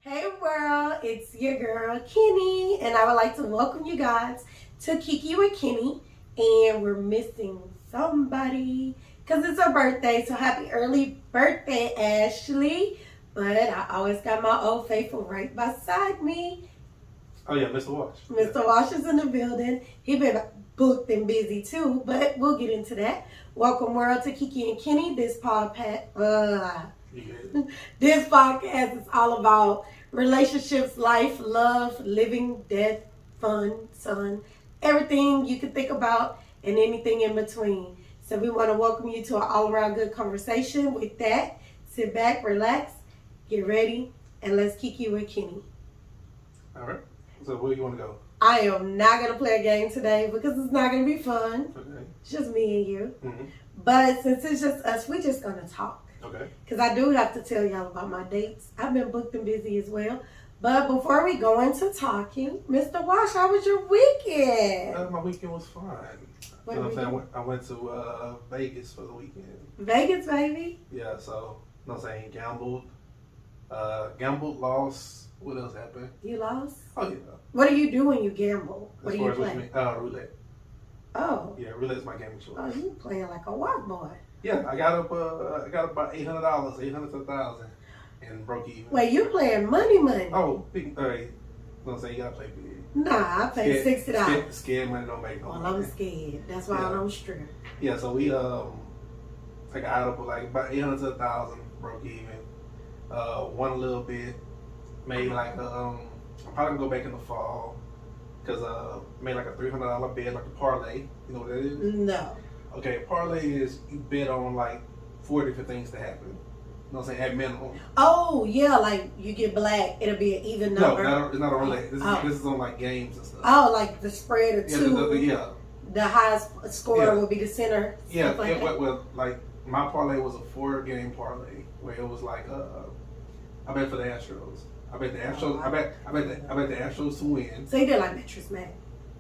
Hey world, it's your girl Kenny, and I would like to welcome you guys to Kiki with Kenny. And we're missing somebody because it's her birthday, so happy early birthday, Ashley. But I always got my old faithful right beside me. Oh yeah, Mr. Wash. Mr. Wash is in the building. He been booked and busy too, but we'll get into that. Welcome world to Kiki and Kenny. This podcast is all about relationships, life, love, living, death, fun, sun, everything you can think about and anything in between. So we want to welcome you to an all-around good conversation. With that, sit back, relax, get ready, and let's Kiki with Kenny. All right. So where you want to go? I am not going to play a game today because it's not going to be fun. Okay. It's just me and you. Mm-hmm. But since it's just us, we're just going to talk. Okay. Because I do have to tell y'all about my dates. I've been booked and busy as well. But before we go into talking, Mr. Wash, how was your weekend? My weekend was fine. What You know what I'm saying? I went to Vegas for the weekend. Vegas, baby. Yeah, so, you know what I'm saying? Gambled, lost. What else happened? You lost? Oh, yeah. What do you do when you gamble? What do you play? Roulette. Oh. Yeah, roulette is my gaming choice. Oh, you playing like a walk boy. Yeah, I got up about $800, $800 to $1,000, and broke even. Wait, you playing money? Oh, big, you know what I'm saying? You gotta play big. Nah, I paid $60. Scared money don't make no money. Well, I'm scared. That's why I don't strip. Yeah, so we I got up with like about 800 to 1,000, broke even. Won a little bit, made like I'm probably gonna go back in the fall because made like a $300 bet, like a parlay. You know what that is? No. Okay, parlay is you bet on like 4 different things to happen. You know what I'm saying? At minimum. Oh yeah, like you get black, it'll be an even number. No, it's not a roulette. This is on like games and stuff. Oh, like the spread of two. Yeah. The highest score will be the center. Yeah, like well, like my parlay was a 4-game parlay where it was like I bet for the Astros. I bet the Astros. I bet the Astros to win. So you did like Mattress Mac.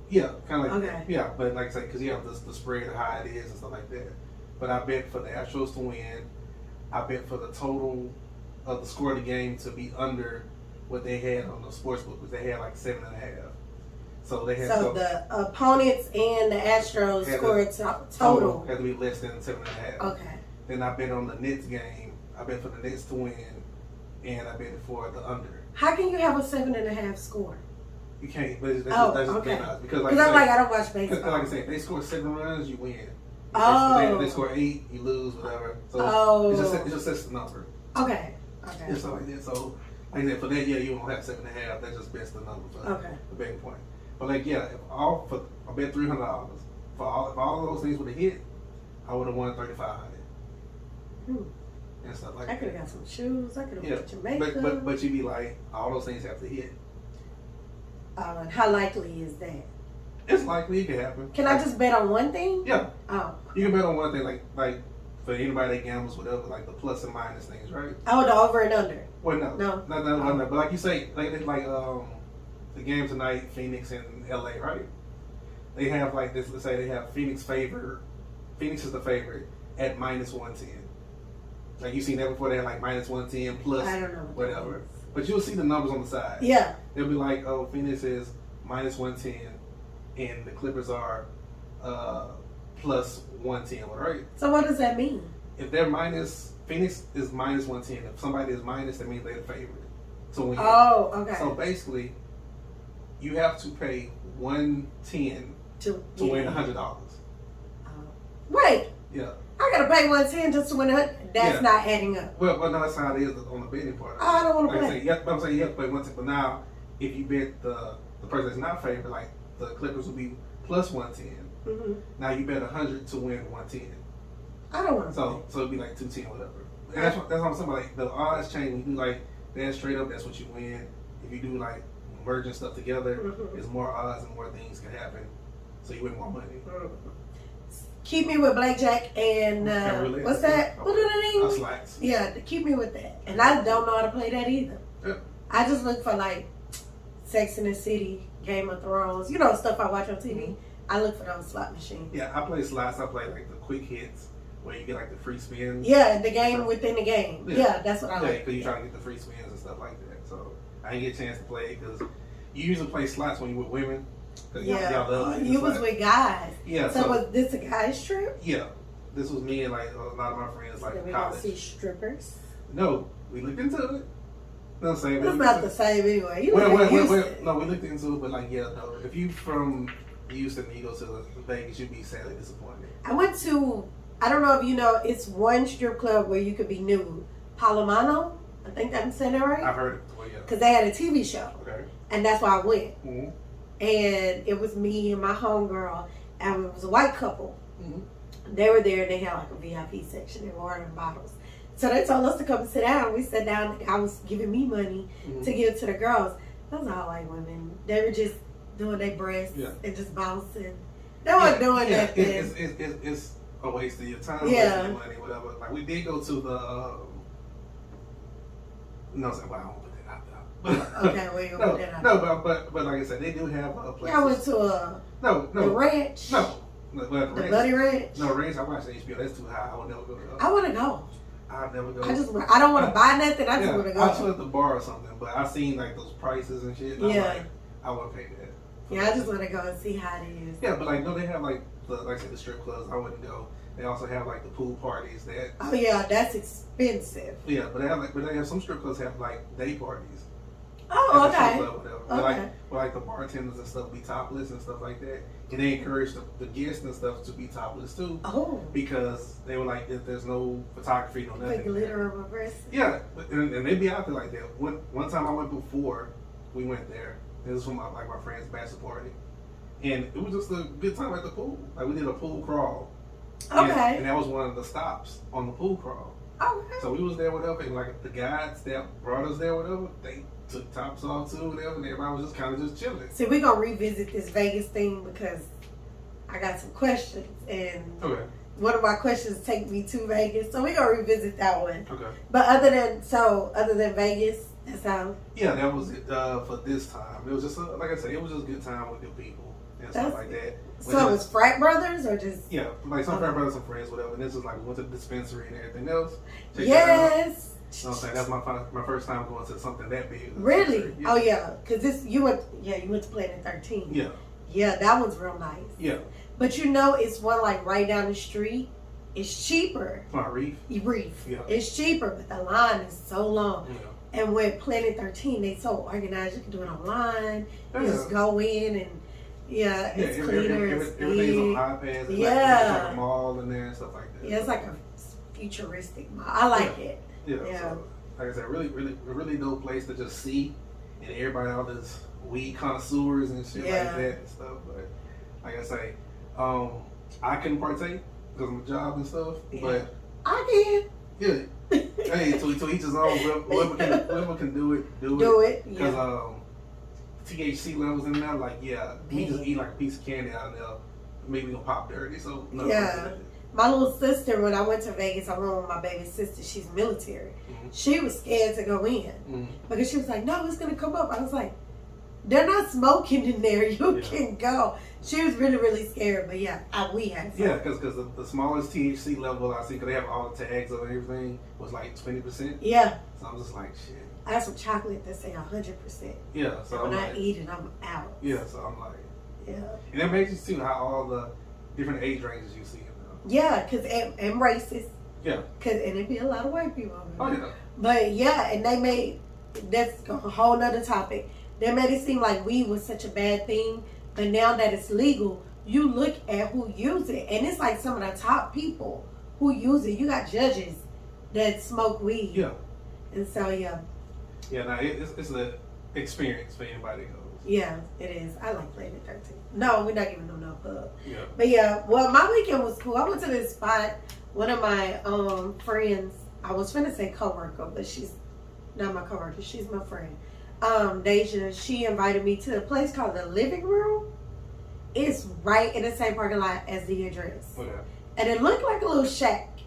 Yeah, kind of like okay. That. Yeah, but like I said, because you have the spread, how it is and stuff like that. But I bet for the Astros to win. I bet for the total of the score of the game to be under what they had on the sports book, which they had like 7.5. So they had the opponents and the Astros scored total had to be less than 7.5. Okay. Then I bet on the Nets game. I bet for the Nets to win, and I bet for the under. How can you have a 7.5 score? You can't, but that's just okay. Because I'm like, I don't watch baseball. Like I said, if they score 7 runs, you win. If they score 8, you lose, whatever. So it's just a number. Okay. And stuff like that. So like I said, for that, you won't have 7.5. That just best the number for the betting point. But like, yeah, I bet $300 if all of those things would have hit, I would have won $3,500. And stuff like that. I could have got some shoes. I could have went to Jamaica. But you'd be like, all those things have to hit. And how likely is that? It's likely it could happen. Can I just bet on one thing? Yeah. Oh. You can bet on one thing, like for anybody that gambles, whatever, like the plus and minus things, right? Oh, the over and under. Well, no. But like you say, like the game tonight, Phoenix and LA, right? They have like this. Let's say they have Phoenix is the favorite at -110. Like you seen that before? They had like -110 plus I don't know whatever. But you'll see the numbers on the side. Yeah. They'll be like, oh, Phoenix is -110, and the Clippers are plus 110, right? So what does that mean? If they're Phoenix is -110. If somebody is minus, that means they're the favorite to win. Oh, okay. So basically, you have to pay 110 to win $100. Wait. Yeah. I gotta pay 110 just to win $100. That's not adding up. Well, no, that's how it is on the betting part. Oh, I don't want to play. I'm saying you have to pay 110. But now, if you bet the person that's not favored, like the Clippers will be plus 110. Mm-hmm. Now you bet 100 to win 110. I don't want to. So it'd be like 210, whatever. And that's what I'm saying. Like the odds change when you do like that straight up. That's what you win. If you do like merging stuff together, there's more odds and more things can happen. So you win more money. Keep me with blackjack and what's that? What are the names? Slots. Yeah, keep me with that. And I don't know how to play that either. Yeah. I just look for like Sex and the City, Game of Thrones, stuff I watch on TV. I look for those slot machines. Yeah, I play slots. I play like the quick hits where you get like the free spins. Yeah, the game within the game. Yeah, that's what I like. Yeah, because you're trying to get the free spins and stuff like that. So I didn't get a chance to play it because you usually play slots when you with women. Yeah, y'all love you was with guys. Yeah. So was this a guy's trip? Yeah. This was me and like a lot of my friends, like we college. See strippers? No, we looked into it. You know what I'm saying? It's not the same anyway. No, we looked into it, but like, yeah, no. If you from Houston and you go to Vegas, you'd be sadly disappointed. I went to, I don't know if you know, it's one strip club where you could be nude. Palomano? I think I'm saying that right? I've heard it before, yeah. Because they had a TV show. Okay. And that's why I went. Mm-hmm. And it was me and my homegirl, and it was a white couple. Mm-hmm. They were there, and they had like a VIP section. They were ordering bottles. So they told us to come sit down. We sat down. The guy was giving me money to give to the girls. Those are all white women. They were just doing their breasts and just bouncing. They weren't doing that thing. It's a waste of your time, yeah. wasting your money, whatever. Like, we did go to the, no, well, I won't put that out there. Okay, well, you put that out there. No, but like I said, they do have a place. I went to the ranch. No. The Bloody Ranch? No, ranch, I watched the HBO. That's too high. I would never go there. I want to go. I'd never go. I don't want to buy nothing. I just want to go. I'll chill at the bar or something, but I've seen like those prices and shit. And yeah. I'm like, I want to pay that. Yeah, I just want to go and see how it is. Yeah, but like, no, they have like I said, the strip clubs. I wouldn't go. They also have like the pool parties. Oh yeah, that's expensive. Yeah, but they have some strip clubs have like day parties. Oh, okay. Okay. Where like the bartenders and stuff be topless and stuff like that. And they encourage the guests and stuff to be topless too. Oh. Because they were like, if there's no photography, no nothing. Like glitter on my breast. Yeah, and they be out there like that. One time I went before we went there. It was from my friend's bachelor party. And it was just a good time at the pool. Like, we did a pool crawl. Okay. And that was one of the stops on the pool crawl. Okay. So we was there, whatever, and like the guides that brought us there, whatever, they took tops off too, whatever, and everybody was just kind of just chilling. See, we're going to revisit this Vegas thing because I got some questions. And one of my questions take me to Vegas. So we're going to revisit that one. Okay. But other than Vegas, that's how? Yeah, that was it for this time. It was just, like I said, it was just a good time with good people and stuff like that. So it was frat brothers or just? Yeah, like some frat brothers, some friends, whatever. And this was like, we went to the dispensary and everything else. Yes. You know what I'm saying? That's my first time going to something that big. Really? Yeah. Oh yeah, because you went to Planet 13. Yeah. Yeah, that one's real nice. Yeah. But you know, it's one like right down the street. It's cheaper. Reef? Reef. Yeah. It's cheaper, but the line is so long. Yeah. And with Planet 13, they so organized. You can do it online. You just go in and it's cleaner. Everything's on iPads. Yeah. Like a mall in there and stuff like that. Yeah, it's like a futuristic mall. I like it. Yeah. So, like I said, really dope place to just see, and everybody all this weed connoisseurs and shit like that and stuff. But like I say, I couldn't partake because of my job and stuff. Yeah. But I can. Yeah. Hey, to each his own. Whoever can do it, do it. Because THC levels in there, like me just eat like a piece of candy out of there, maybe gonna pop dirty. So no. Yeah. My little sister, when I went to Vegas, I went with my baby sister. She's military. Mm-hmm. She was scared to go in because she was like, "No, it's gonna come up." I was like, "They're not smoking in there. You can go." She was really, really scared, but we had fun. Yeah, because the smallest THC level I see, because they have all the tags of everything, was like 20%. Yeah. So I'm just like, shit. I have some chocolate that say 100%. Yeah. So when I eat it, I'm out. Yeah. So I'm like. Yeah. And that makes you see how all the different age ranges you see. Yeah, because and racist. Yeah. And it be a lot of white people. Oh yeah. But and they made that's a whole nother topic. They made it seem like weed was such a bad thing, but now that it's legal, you look at who use it, and it's like some of the top people who use it. You got judges that smoke weed. Yeah. And so Yeah, no, it's an experience for anybody who goes. Yeah, it is. I like Planet 13. No, we're not giving them no pub. Yeah. But well, my weekend was cool. I went to this spot. One of my friends, I was finna say coworker, but she's not my coworker. She's my friend. Deja, she invited me to a place called the Living Room. It's right in the same parking lot as the address. Okay. And it looked like a little shack,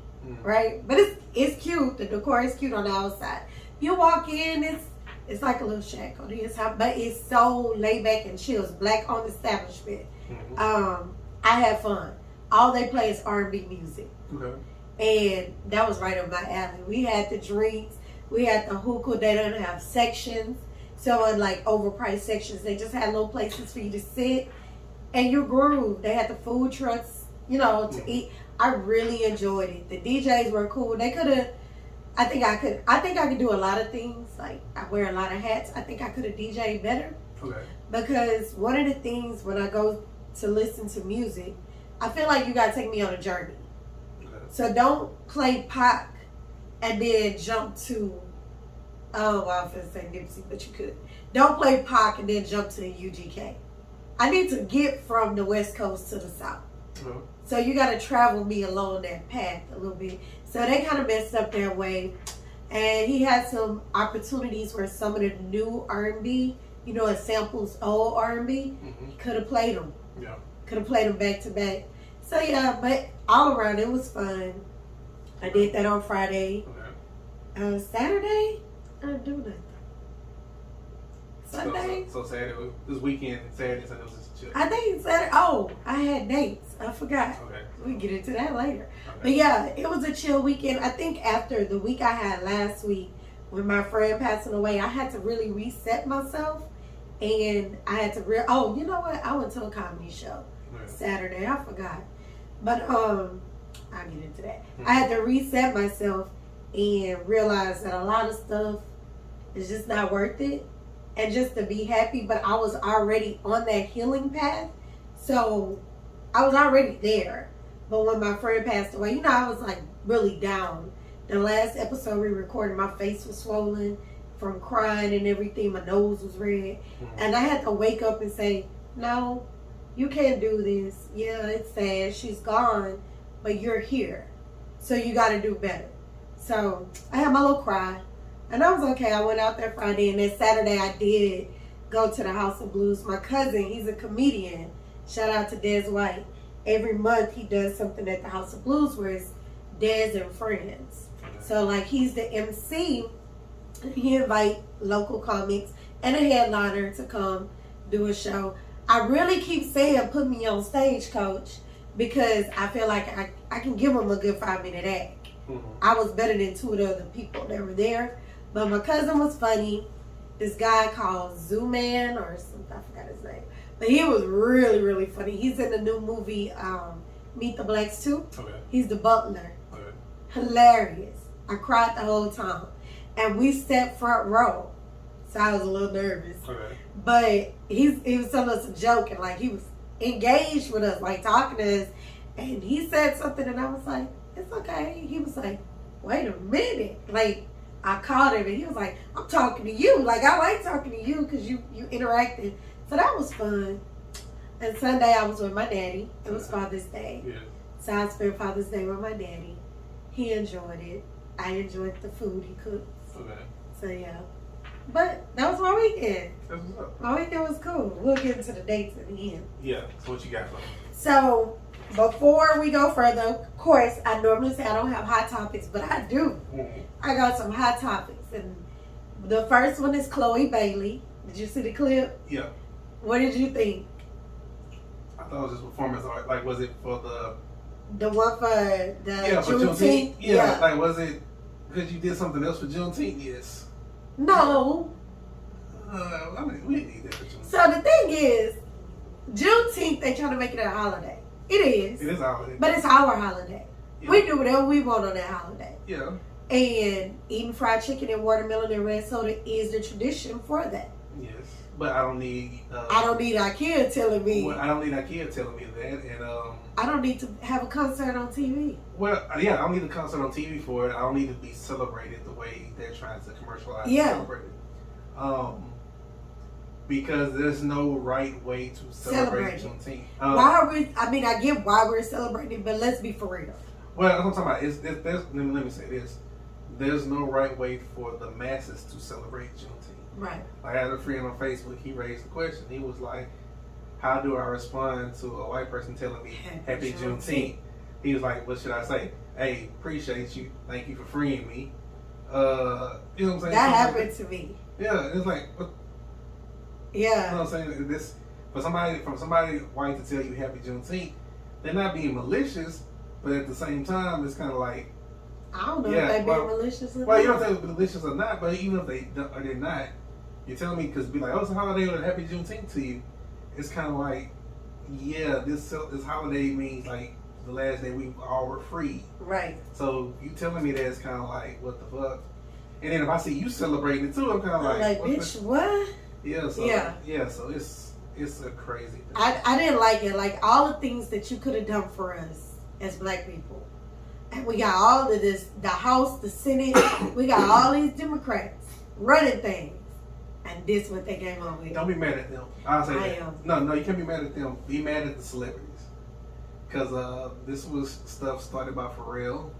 right? But it's cute. The decor is cute on the outside. You walk in, it's like a little shack on the inside, but it's so laid back and chill. It's black owned establishment. Mm-hmm. I had fun. All they play is R&B music. Okay. And that was right up my alley. We had the drinks. We had the hookah. They don't have sections. So in like overpriced sections, they just had little places for you to sit and you groove. They had the food trucks, to eat. I really enjoyed it. The DJs were cool. They could have. I think I could do a lot of things. Like I wear a lot of hats. I think I could have DJ'd better. Okay. Because one of the things when I go to listen to music, I feel like you gotta take me on a journey. Okay. So don't play Pac and then jump to. Oh, well, I was gonna say Nipsey, but you could. Don't play Pac and then jump to UGK. I need to get from the West Coast to the South. Mm-hmm. So you got to travel me along that path a little bit. So they kind of messed up their way. And he had some opportunities where some of the new R&B, it samples old R&B, he could have played them. Yeah. Could have played them back to back. So yeah, but all around it was fun. I did that on Friday. Okay. Saturday, I didn't do nothing. Sunday. So Saturday, this weekend, Saturday, Sunday was just chill. I think Saturday. Oh, I had dates. I forgot. Okay. We can get into that later. Okay. But yeah, it was a chill weekend. I think after the week I had last week with my friend passing away, I had to really reset myself, and I had to oh, you know what? I went to a comedy show Saturday. I forgot, but I'll get into that. I had to reset myself and realize that a lot of stuff is just not worth it. And just to be happy, but I was already on that healing path. So I was already there. But when my friend passed away, I was like really down. The last episode we recorded, my face was swollen from crying and everything. My nose was red. And I had to wake up and say, no, you can't do this. Yeah, it's sad. She's gone, but you're here. So you got to do better. So I had my little cry. And I was okay. I went out there Friday, and then Saturday I did go to the House of Blues. My cousin, he's a comedian. Shout out to Des White. Every month he does something at the House of Blues where it's Des and friends. So like he's the MC. He invite local comics and a headliner to come do a show. I really keep saying put me on stage, coach, because I feel like I can give him a good 5-minute act. I was better than two of the other people that were there. But my cousin was funny. This guy called Zooman or something, I forgot his name. But he was really, really funny. He's in the new movie Meet the Blacks 2. Okay. He's the butler. Okay. Hilarious. I cried the whole time. And we sat front row. So I was a little nervous. Okay. But he was telling us a joke and like he was engaged with us, like talking to us. And he said something and I was like, it's okay. He was like, wait a minute. Like, I called him and he was like, I'm talking to you. Like, I like talking to you because you interacted. So that was fun. And Sunday I was with my daddy. It was Father's Day. Yeah. So I spent Father's Day with my daddy. He enjoyed it. I enjoyed the food he cooked. Okay. So yeah. But that was my weekend. That's what's up. My weekend was cool. We'll get into the dates at the end. Yeah. So what you got for me? So before we go further, of course, I normally say I don't have hot topics, but I do. Mm-hmm. I got some hot topics. And the first one is Chloe Bailey. Did you see the clip? Yeah. What did you think? I thought it was just performance art. Like, was it for the one for the Juneteenth? Yeah. Like, was it because you did something else for Juneteenth? Yes. No. I mean, we didn't need that for Juneteenth. So the thing is, Juneteenth, they trying to make it a holiday. It is. It is a holiday. But it's our holiday. Yeah. We do whatever we want on that holiday. Yeah. And eating fried chicken and watermelon and red soda is the tradition for that. Yes. But I don't need... IKEA telling me... Well, I don't need IKEA telling me that. And I don't need to have a concert on TV. Well, yeah, I don't need a concert on TV for it. I don't need to be celebrated the way they're trying to commercialize and celebrate it. Because there's no right way to celebrate Juneteenth. Why are we? I mean, I get why we're celebrating, but let's be for real. Well, that's what I'm talking about. Let me say this: there's no right way for the masses to celebrate Juneteenth. Right. I had a friend on Facebook. He raised the question. He was like, "How do I respond to a white person telling me Happy Juneteenth?" He was like, "What should I say? Hey, appreciate you. Thank you for freeing me." You know what I'm saying? That happened to me. Yeah, it's like. Yeah. You know what I'm saying? This from somebody white to tell you Happy Juneteenth, they're not being malicious, but at the same time, it's kind of like I don't know if they're being malicious or not. Well, you don't think they're malicious or not, but even if they're not, You're telling me because be like, oh, it's a holiday or a happy Juneteenth to you. It's kind of like, yeah, this holiday means like the last day we all were free. Right. So you telling me that it's kind of like, what the fuck? And then if I see you celebrating it too, I'm kind of like, bitch, what? Yeah. So So it's a crazy thing. I didn't like it. Like all the things that you could have done for us as black people. And we got all of this, the House, the Senate, we got all these Democrats running things. And this what they came on with. Don't be mad at them. I'll say that. No, you can't be mad at them. Be mad at the celebrities. Because this was stuff started by Pharrell.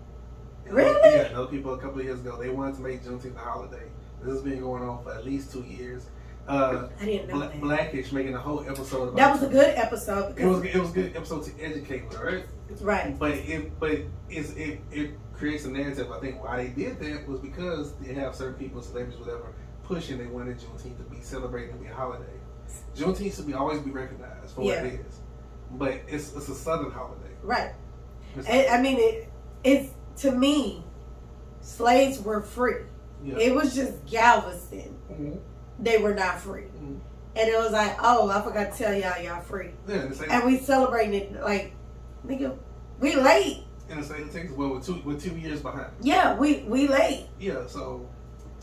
Really? Yeah, other people a couple of years ago, they wanted to make Juneteenth a holiday. This has been going on for at least 2 years. I didn't know that. Blackish making a whole episode about that was a good episode. It was a good episode to educate me, right? Right. But it creates a narrative. I think why they did that was because they have certain people, celebrities, whatever, pushing they wanted Juneteenth to be celebrated and be a holiday. Juneteenth should always be recognized for what it is. But it's a Southern holiday. Right. I mean, it's to me, slaves were free. Yeah. It was just Galveston. Mm-hmm. They were not free. Mm-hmm. And it was like, oh, I forgot to tell y'all free. Yeah, and we celebrating it like, nigga, we late. In the state of Texas, well, we're 2 years behind. Yeah, we late. Yeah, so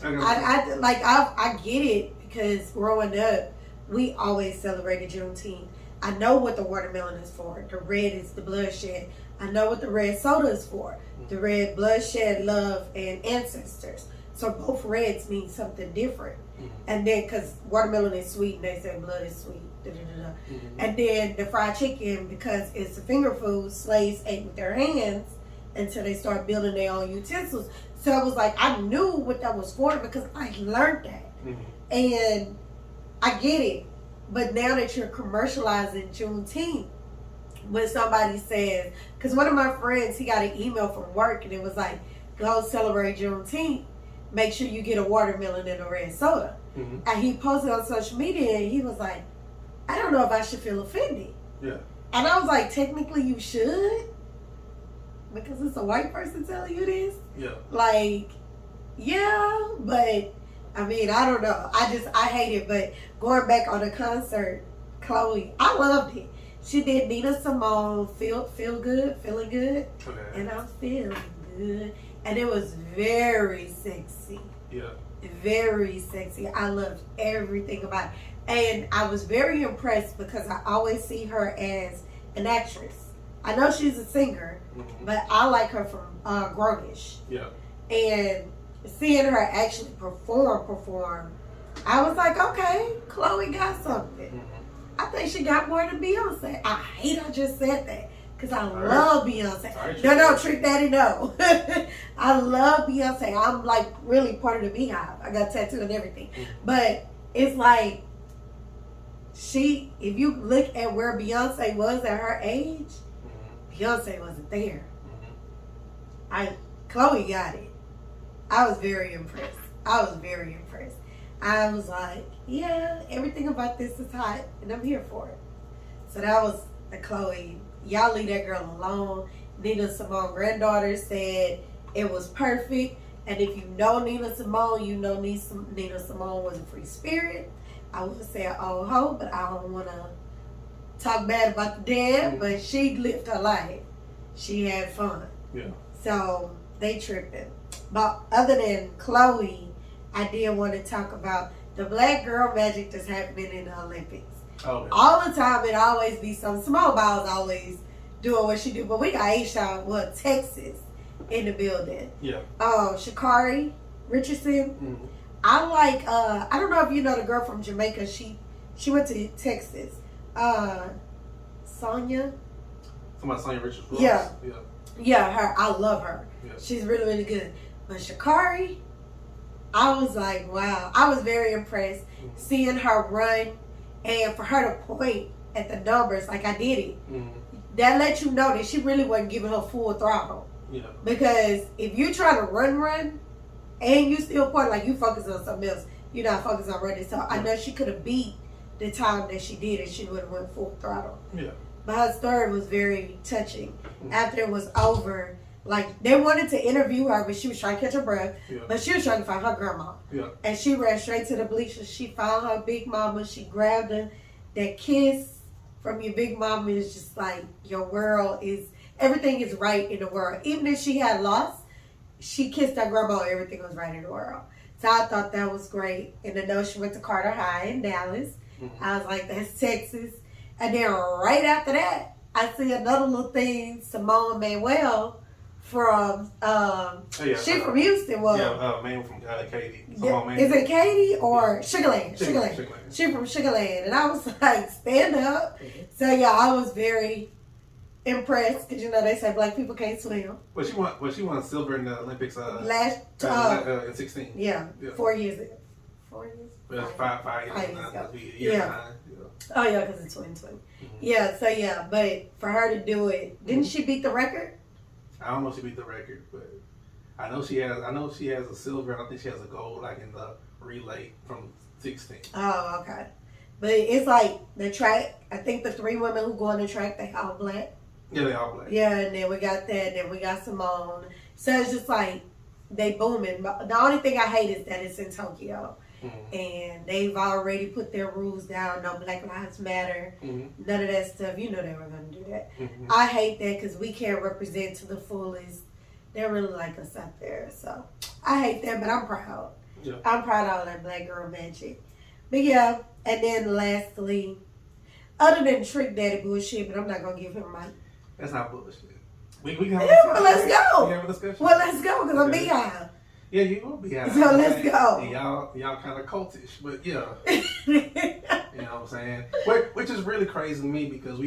I get it because growing up, we always celebrated Juneteenth. I know what the watermelon is for. The red is the bloodshed. I know what the red soda is for. The red bloodshed, love, and ancestors. So both reds mean something different. Mm-hmm. And then, because watermelon is sweet, and they say blood is sweet. Mm-hmm. And then the fried chicken, because it's a finger food, slaves ate with their hands until they start building their own utensils. So it was like, I knew what that was for because I learned that. Mm-hmm. And I get it. But now that you're commercializing Juneteenth, when somebody says, because one of my friends, he got an email from work and it was like, go celebrate Juneteenth, make sure you get a watermelon and a red soda. Mm-hmm. And he posted on social media and he was like, I don't know if I should feel offended. Yeah. And I was like, technically you should, because it's a white person telling you this. Yeah. Like, yeah, but I mean, I don't know. I hate it. But going back on the concert, Chloe, I loved it. She did Nina Simone, feeling good, okay. And I'm feeling good. And it was very sexy. Yeah. Very sexy. I loved everything about it. And I was very impressed because I always see her as an actress. I know she's a singer, mm-hmm. but I like her from Grownish. Yeah. And seeing her actually perform, I was like, okay, Chloe got something. Mm-hmm. I think she got more than Beyonce. I hate I just said that because I love Beyonce. No, Trick Daddy, no. I love Beyonce. I'm like really part of the Beehive. I got tattooed and everything. Mm-hmm. But it's like, if you look at where Beyonce was at her age, mm-hmm. Beyonce wasn't there. Mm-hmm. Chloe got it. I was very impressed. I was like, yeah, everything about this is hot, and I'm here for it. So that was the Chloe. Y'all leave that girl alone. Nina Simone granddaughter said it was perfect. And if you know Nina Simone, you know Nina Simone was a free spirit. I would say an old hoe, but I don't want to talk bad about the dead. But she lived her life. She had fun. Yeah. So they tripping. But other than Chloe, I did want to talk about the black girl magic that's happening in the Olympics. Oh, yeah. All the time, it always be some small balls always doing what she do. But we got Texas in the building. Yeah. Sha'Carri Richardson. Mm-hmm. I like, I don't know if you know the girl from Jamaica. She went to Texas. Sonya. Somebody Sonya Richardson. Yeah. Yeah, her. I love her. Yeah. She's really, really good. But Sha'Carri, I was like, wow. I was very impressed seeing her run and for her to point at the numbers like I did it. Mm-hmm. That lets you know that she really wasn't giving her full throttle. Yeah. Because if you try to run, and you still point like you focus on something else, you're not focused on running. So I know she could have beat the time that she did and she would have went full throttle. Yeah. But her story was very touching. After it was over, Like, they wanted to interview her, but she was trying to catch her breath. Yeah. But she was trying to find her grandma. Yeah. And she ran straight to the bleachers. She found her big mama. She grabbed her. That kiss from your big mama is just like, your world is, everything is right in the world. Even if she had lost, she kissed her grandma, everything was right in the world. So I thought that was great. And I know she went to Carter High in Dallas. Mm-hmm. I was like, that's Texas. And then right after that, I see another little thing, Simone Manuel from, she from Houston. Well, yeah, man from Katie. Is it Katie or Sugarland? Sugarland. She from Sugarland. And I was like, stand up. Mm-hmm. So yeah, I was very impressed because, you know, they say black people can't swim. Well, she won silver in the Olympics in 16. Yeah, 4 years ago. 4 years? Well, five years ago. Yeah. Oh, yeah, because it's 2020. Mm-hmm. Yeah, so yeah, but for her to do it, didn't she beat the record? I don't know if she beat the record, but I know she has a silver, and I think she has a gold, like in the relay from 16. Oh, okay. But it's like the track, I think the 3 women who go on the track, they all black. Yeah, they all black. Yeah, and then we got that, and then we got Simone. So it's just like, they booming. The only thing I hate is that it's in Tokyo. Mm-hmm. And they've already put their rules down. No Black Lives Matter. Mm-hmm. None of that stuff. You know they were going to do that. Mm-hmm. I hate that because we can't represent to the fullest. They really like us out there. So I hate that, but I'm proud. Yeah. I'm proud of all that black girl magic. But yeah, and then lastly, other than Trick Daddy bullshit, but I'm not going to give him my... That's not bullshit. We can have well, let's go. We can have a discussion. Well, let's go because I'm beehive. Yeah, you will be high. So let's go. And y'all kind of cultish, but yeah. You know what I'm saying? Which is really crazy to me because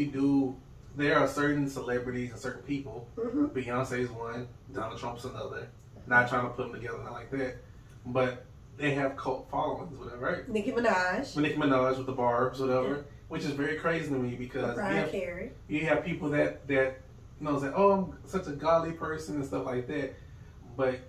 there are certain celebrities and certain people. Mm-hmm. Beyonce's one, Donald Trump's another. Not trying to put them together, not like that. But they have cult followings, whatever, right? Nicki Minaj with the Barbs, whatever. Yeah. Which is very crazy to me because you have people that say, oh, I'm such a godly person and stuff like that. But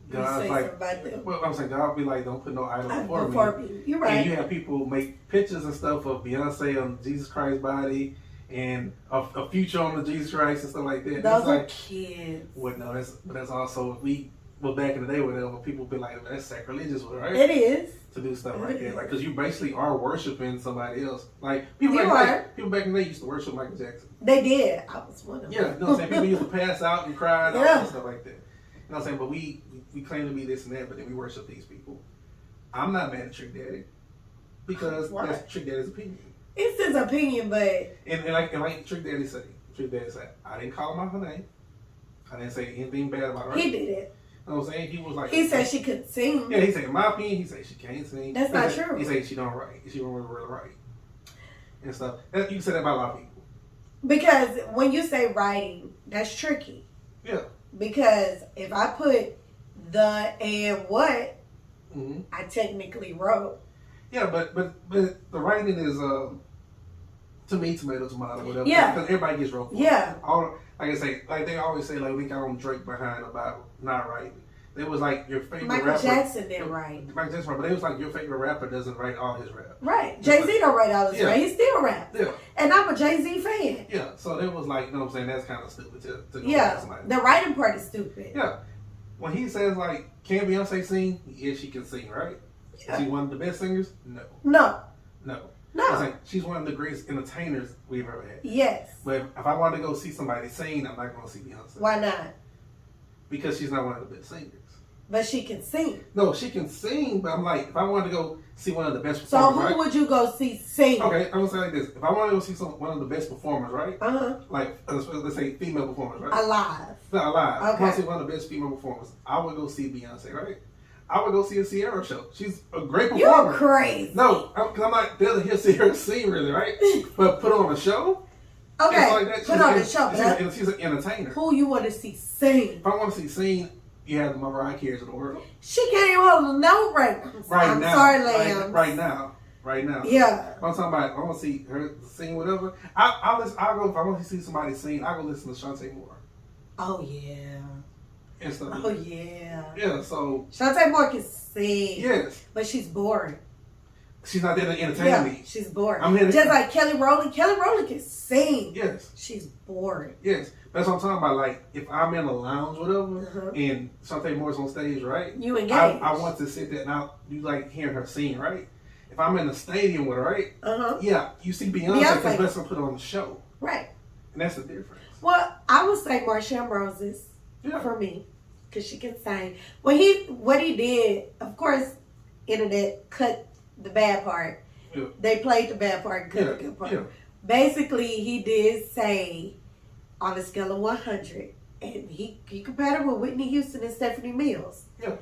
God's like, well, I'm saying God be like, don't put no idol before me. You're right. And you have people make pictures and stuff of Beyonce on Jesus Christ's body and a future on the Jesus Christ and stuff like that. Those are kids. Well, no, that's also back in the day, whatever people be like, that's sacrilegious, right? It is to do stuff like that, like because you basically are worshiping somebody else. Like people back in the day used to worship Michael Jackson. They did. I was one of them. Yeah, you know what I'm saying. People used to pass out and cry and all that stuff like that. You know what I'm saying? But we claim to be this and that, but then we worship these people. I'm not mad at Trick Daddy because that's Trick Daddy's opinion. It's his opinion, but and like Trick Daddy said, I didn't call him out her name. I didn't say anything bad about her. He did it. You know what I'm saying? He was like, he said she could sing. Yeah, he said, in my opinion, he said she can't sing. That's not true. He said she don't write. She don't really write and stuff. You can say that about a lot of people. Because when you say writing, that's tricky. Yeah. Because if I put the and what, mm-hmm. I technically wrote. Yeah, but the writing is to me tomato whatever. Yeah. Because everybody gets wrote. Yeah. Like I say, like they always say, like we got on Drake behind about not writing. It was like your favorite rapper. Michael Jackson didn't write. Michael Jackson, but it was like your favorite rapper doesn't write all his rap. Right. Jay-Z don't write all his rap. He still raps. Yeah. And I'm a Jay-Z fan. Yeah. So it was like, you know what I'm saying? That's kind of stupid to go somebody. The writing part is stupid. Yeah. When he says like, can Beyonce sing? Yes, she can sing, right? Yeah. Is she one of the best singers? No. No. I was like, she's one of the greatest entertainers we've ever had. Yes. But if I want to go see somebody sing, I'm not going to see Beyonce. Why not? Because she's not one of the best singers. But she can sing. No, she can sing, but I'm like, if I wanted to go see one of the best performers, so who would you go see sing? Okay, I'm going to say like this. If I want to go see one of the best performers, right? Uh-huh. Like, let's say female performers, right? Alive. Not alive. Okay. If I want to see one of the best female performers, I would go see Beyonce, right? I would go see a Sierra show. She's a great performer. You're crazy. No, because I'm not there to hear Sierra sing, really, right? But put on a show. Okay, like that. Put on a show. She's an entertainer. Who you want to see sing? If I want to see sing, you have the Mariah Careys of the world. She can't even hold a note right now. I'm now. Sorry, Lamb. Right now. Yeah. I'm talking about. I want to see her sing, whatever. I'll go if I want to see somebody sing. I'll go listen to Shantae Moore. Oh yeah. And stuff. Oh yeah. Yeah. So Shantae Moore can sing. Yes. But she's boring. She's not there to entertain me. She's boring. Just like Kelly Rowland. Kelly Rowland can sing. Yes. She's boring. Yes. That's what I'm talking about. Like, if I'm in a lounge, whatever, and Shantae Moore's on stage, right? You engage. I want to sit there and you like hearing her sing, right? If I'm in the stadium with her, right? Yeah, you see Beyonce because that's gonna put on the show, right? And that's the difference. Well, I would say Marsha Ambrosius for me because she can sing. What he did, of course, internet cut the bad part. Yeah. They played the bad part and cut the good part. Yeah. Basically, he did say on a scale of 100, and he compared her with Whitney Houston and Stephanie Mills. Yeah.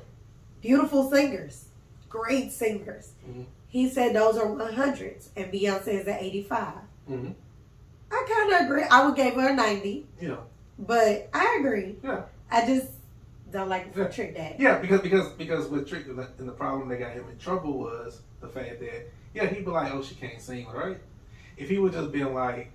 Beautiful singers, great singers. Mm-hmm. He said those are 100s, and Beyonce is at 85. Mm-hmm. I kind of agree. I would give her a 90. Yeah. But I agree. Yeah. I just don't like Trick Daddy. Yeah, because with Trick, and the problem that got him in trouble was the fact that, he'd be like, oh, she can't sing, right? If he would just been like,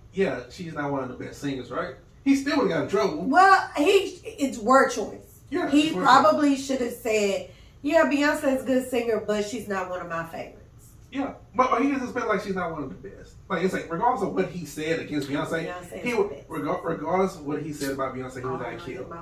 she's not one of the best singers, right? He still would have got in trouble. Well, it's word choice. Yeah, he probably should have said, Beyonce's a good singer, but she's not one of my favorites. Yeah, but he just been like she's not one of the best. Like, it's like, regardless of what he said against Beyonce he would, regardless of what he said about Beyonce, he would got killed.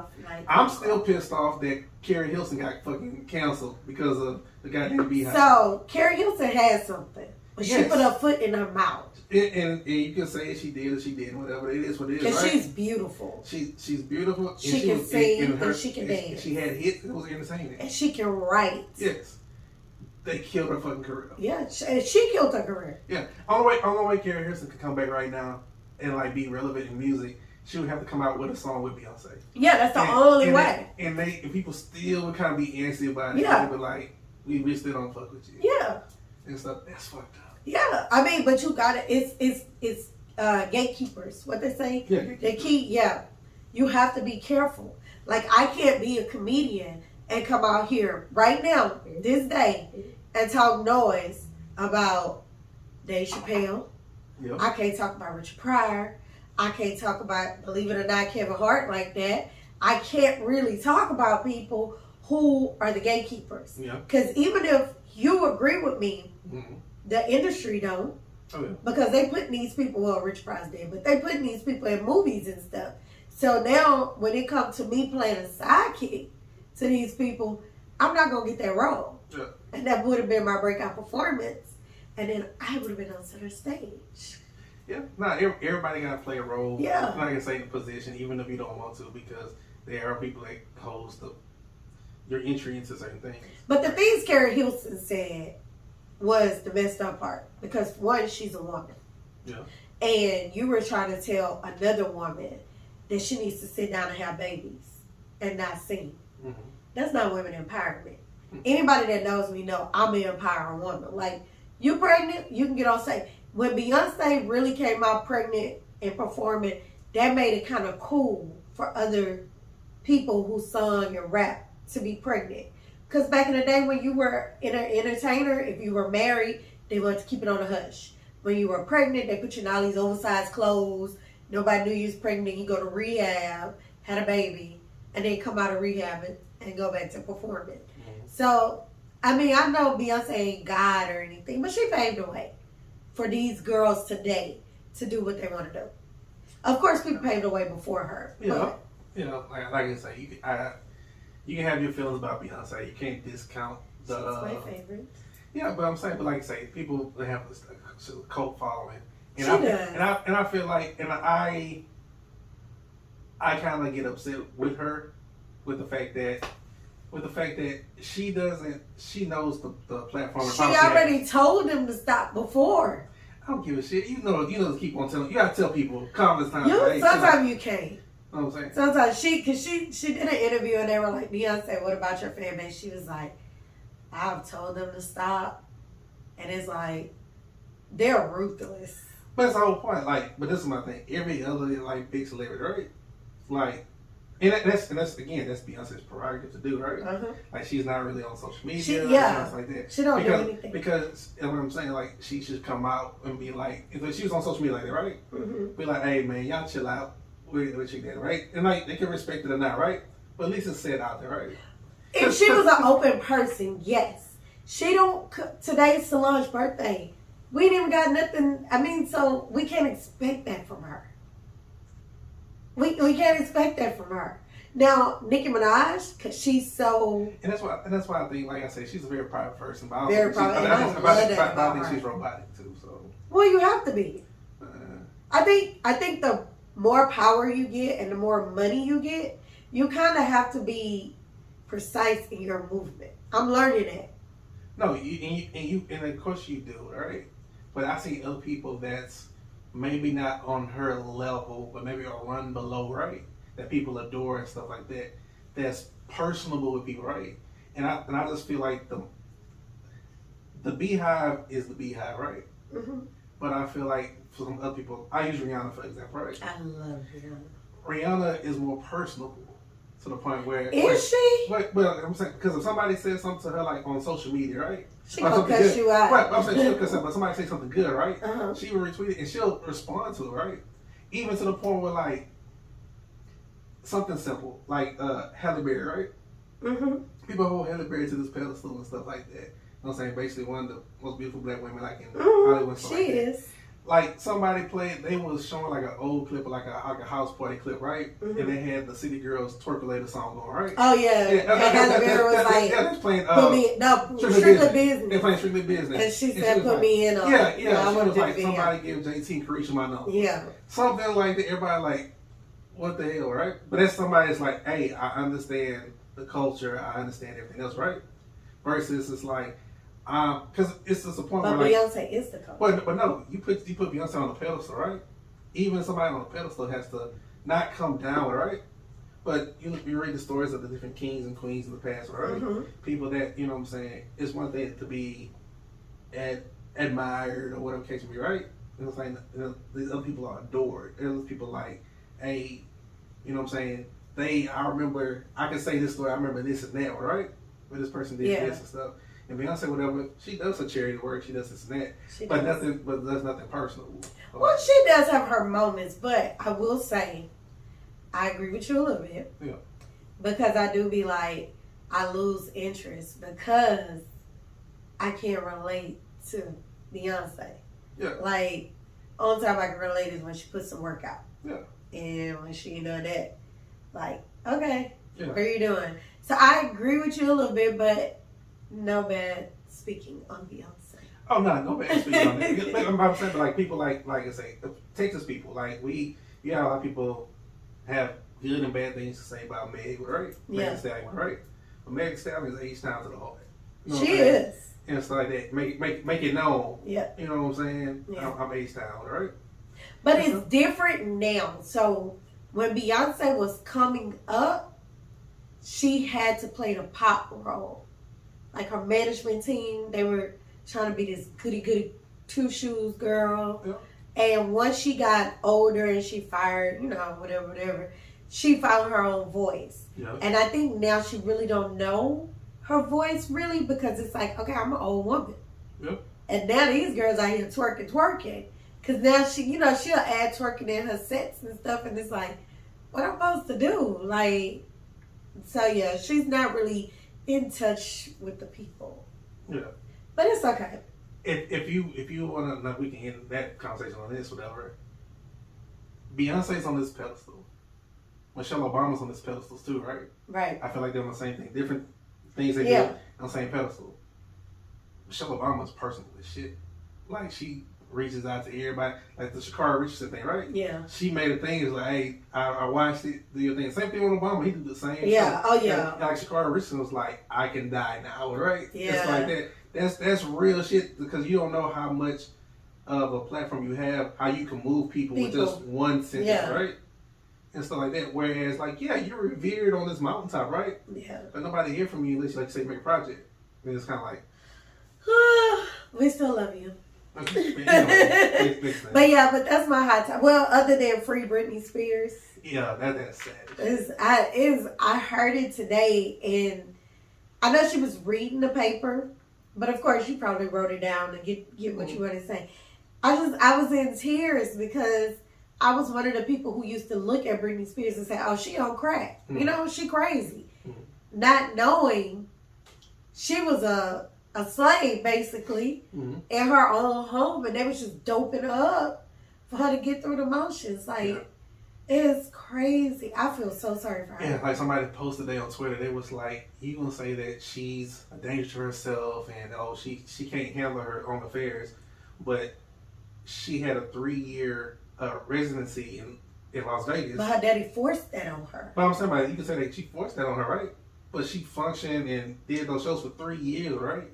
I'm still pissed off that Carrie Hilson got fucking canceled because of the goddamn Beehive. So, Carrie Hilson had something, but she put her foot in her mouth. And you can say she did or she didn't, whatever. It is what it is, because right? she's beautiful. She's beautiful. And she can sing and she can dance. She had hits. It was entertaining. And she can write. Yes. They killed her fucking career. Yeah, she killed her career. Yeah. Only way Carrie Hilson could come back right now and like be relevant in music, she would have to come out with a song with Beyonce. Yeah, that's the only way. And people still would kind of be antsy about it. Yeah. They'd be like, we still don't fuck with you. Yeah. And stuff. That's fucked up. Yeah, I mean, but you got it. It's gatekeepers. What they say. Yeah. They keep. Yeah. You have to be careful. Like, I can't be a comedian and come out here right now, this day, and talk noise about Dave Chappelle. Yep. I can't talk about Richard Pryor. I can't talk about, believe it or not, Kevin Hart like that. I can't really talk about people who are the gatekeepers. Because even if you agree with me, the industry don't. Oh, yeah. Because they putting these people, well, Richard Pryor's dead, but they putting these people in movies and stuff. So now, when it comes to me playing a sidekick to these people, I'm not going to get that role. Yeah. And that would have been my breakout performance. And then I would have been on center stage. Yeah. Everybody got to play a role. Yeah. Like I say, the position, even if you don't want to, because there are people that host your entry into certain things. But the things Carrie Hilson said was the messed up part. Because, one, she's a woman. Yeah. And you were trying to tell another woman that she needs to sit down and have babies and not sing. Mm-hmm. That's not women empowerment. Mm-hmm. Anybody that knows me know I'm an empowering woman. Like, you pregnant, you can get on stage. When Beyonce really came out pregnant and performing, that made it kind of cool for other people who sung and rapped to be pregnant. Because back in the day when you were an entertainer, if you were married, they wanted to keep it on a hush. When you were pregnant, they put you in all these oversized clothes. Nobody knew you was pregnant. You go to rehab, had a baby, and then come out of rehab and go back to performing. Mm-hmm. So, I mean, I know Beyonce ain't God or anything, but she paved the way for these girls today to do what they want to do. Of course, people paved the way before her. Like I say, you can have your feelings about Beyonce. You can't discount the. She's my favorite. Yeah, but I'm saying, like I say, people that have a cult following. And she does. And I feel like, and I kind of get upset with her with the fact that she knows the platform. She already told them to stop before. I don't give a shit. You know, keep on telling. You gotta tell people, calm this time. Sometimes you can't. You know what I'm saying? Sometimes she did an interview and they were like, Beyonce, what about your fan base? She was like, I've told them to stop. And it's like, they're ruthless. But that's the whole point. Like, but this is my thing. Every other like big celebrity, right? Like, and that's Beyonce's prerogative to do, right? Uh-huh. Like, she's not really on social media, stuff like that. She don't do anything because you know what I'm saying. Like, she should come out and be like, if she was on social media like that, right? Mm-hmm. Be like, hey man, y'all chill out. What you did, right? And like, they can respect it or not, right? But at least it's said out there, right? If she was an open person, yes. She don't. Today's Solange's birthday. We ain't even got nothing. I mean, so we can't expect that from her. We can't expect that from her. Now, Nicki Minaj, because she's so... And that's why I think, like I said, she's a very private person. But Very private. I think she's robotic, too. So. Well, you have to be. I think the more power you get and the more money you get, you kind of have to be precise in your movement. I'm learning that. No, and of course you do, right? But I see other people that's maybe not on her level, but maybe are one below, right? That people adore and stuff like that. That's personable with people, right? And I just feel like the Beehive is the Beehive, right? Mm-hmm. But I feel like for some other people, I use Rihanna for example, right? I love Rihanna. Rihanna is more personable to the point where she? Well, I'm saying because if somebody says something to her like on social media, right? She gonna cuss you out. Right, I'm saying she'll cuss out, but somebody say something good, right? Uh-huh. She will retweet it and she'll respond to it, right? Even to the point where like something simple like Halle Berry, right? Mm-hmm. People hold Halle Berry to this pedestal and stuff like that. You know what I'm saying? Basically one of the most beautiful black women like in Hollywood. She is. Like somebody played, they was showing like an old clip, like a house party clip, right? Mm-hmm. And they had the City Girls Twerkulator song going, right? Oh yeah. And Halle Berry was like, yeah, they playing Strictly Business. They playing Strictly Business. And she said, put me in on. Yeah. She was like, somebody give JT Carisha my number. Yeah. Something like that. Everybody like, what the hell, right? But that's somebody that's like, hey, I understand the culture, I understand everything else, right? Versus it's like, because it's just a point but where Beyonce like, is the culture. But no, you put Beyonce on the pedestal, right? Even somebody on the pedestal has to not come down, right? But you read the stories of the different kings and queens of the past, right? Mm-hmm. People that, you know what I'm saying, it's one thing to be admired or whatever case may be, right? You know what I'm saying? These other people are adored. There's people like, hey, you know what I'm saying? I remember, I can say this story, I remember this and that, right? Where this person did this and stuff. And Beyonce, whatever, she does her charity work, she does this and that. But that's nothing personal. Well, she does have her moments, but I will say, I agree with you a little bit. Yeah. Because I do be like, I lose interest because I can't relate to Beyonce. Yeah. Like, only time I can relate is when she puts some work out. Yeah. And when she that, like, okay, yeah. What are you doing? So I agree with you a little bit, but no bad speaking on Beyonce. Oh no bad speaking on that. I'm saying, like people like I say, Texas people, like you know, a lot of people have good and bad things to say about Meg, right? Yeah. Meg Thee Stallion, right? But Meg Thee Stallion is H-Town to the heart. You know she is. And it's like that. Make it known. Yeah. You know what I'm saying? Yeah. I'm H-Town, right? But it's different now. So when Beyonce was coming up, she had to play the pop role. Like her management team, they were trying to be this goody two shoes girl. Yeah. And once she got older and she fired, whatever, she found her own voice. Yeah. And I think now she really don't know her voice really because it's like, okay, I'm an old woman. Yep. And now these girls out here twerking. Because now she'll add twerking in her sets and stuff. And it's like, what am I supposed to do? Like, so yeah, she's not really in touch with the people. Yeah. But it's okay. If you want to, we can end that conversation on this, whatever. Beyonce's on this pedestal. Michelle Obama's on this pedestal too, right? Right. I feel like they're on the same thing. Different things they do on the same pedestal. Michelle Obama's personal as shit. Like she reaches out to everybody, like the Shakara Richardson thing, right? Yeah. She made a thing. It's like, hey, I watched it. Do your thing. Same thing with Obama. He did the same. Yeah. Stuff. Oh yeah. Like Shakara Richardson was like, I can die now, right? Yeah. It's like that. That's real shit because you don't know how much of a platform you have, how you can move people. With just one sentence, right? And stuff like that. Whereas, like, yeah, you're revered on this mountaintop, right? Yeah. But nobody hear from you unless you, like, say, make a project. And it's kind of like, we still love you. But yeah, but that's my hot time. Well, other than Free Britney Spears. Yeah, that's sad. I heard it today, and I know she was reading the paper, but of course you probably wrote it down to get what you want to say. I was in tears because I was one of the people who used to look at Britney Spears and say, "Oh, she on crack. She crazy," not knowing she was a slave basically in her own home, and they was just doping her up for her to get through the motions. Like, It's crazy. I feel so sorry for her. Yeah, like somebody posted today on Twitter, they was like, you gonna say that she's a danger to herself and she can't handle her own affairs, but she had a 3-year residency in Las Vegas. But her daddy forced that on her. But I'm saying, like, you can say that she forced that on her, right? But she functioned and did those shows for 3 years, right?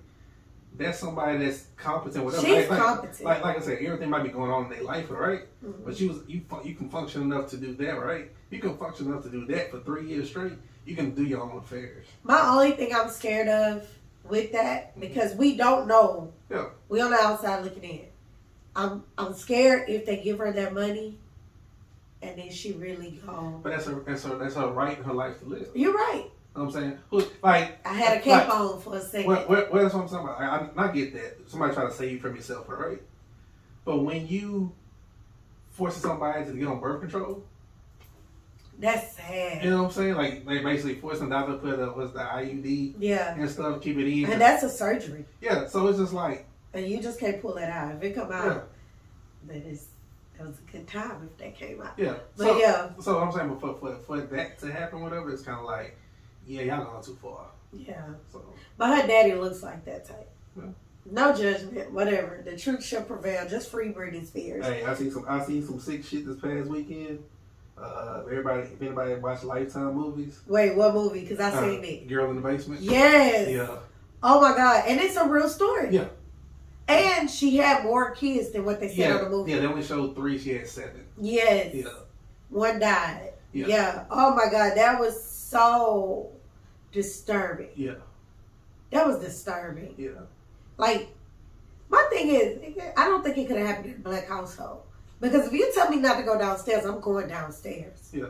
That's somebody that's competent. Whatever. She's competent. Like I said, everything might be going on in their life, right? Mm-hmm. But you can function enough to do that, right? You can function enough to do that for 3 years straight. You can do your own affairs. My only thing I'm scared of with that, because we don't know. Yeah. We on the outside looking in. I'm scared if they give her that money, and then she really gone. But that's her right in her life to live. You're right. You know what I'm saying? Like, I had a cape on for a second. That's what I'm talking about. I get that. Somebody try to save you from yourself, right? But when you force somebody to get on birth control, that's sad. you know what I'm saying? Like they basically force them to put the IUD and stuff, keep it in. And that's a surgery. Yeah, so it's just like. And you just can't pull that out. If it come out, then that was a good time if that came out. Yeah. But So I'm saying, but for that to happen, whatever, it's kind of like, yeah, y'all going too far. Yeah. So. But her daddy looks like that type. Yeah. No judgment, whatever. The truth shall prevail. Just free Britney Spears. Hey, I seen some sick shit this past weekend. If anybody watched Lifetime movies. Wait, what movie? Because I seen it. Girl in the Basement. Yes. Yeah. Oh my God, and it's a real story. Yeah. And she had more kids than what they said on the movie. Yeah, they only showed 3. She had 7. Yes. Yeah. One died. Yeah. Oh my God, that was so disturbing. Yeah. That was disturbing. Yeah. Like, my thing is, I don't think it could have happened in a black household. Because if you tell me not to go downstairs, I'm going downstairs. Yeah.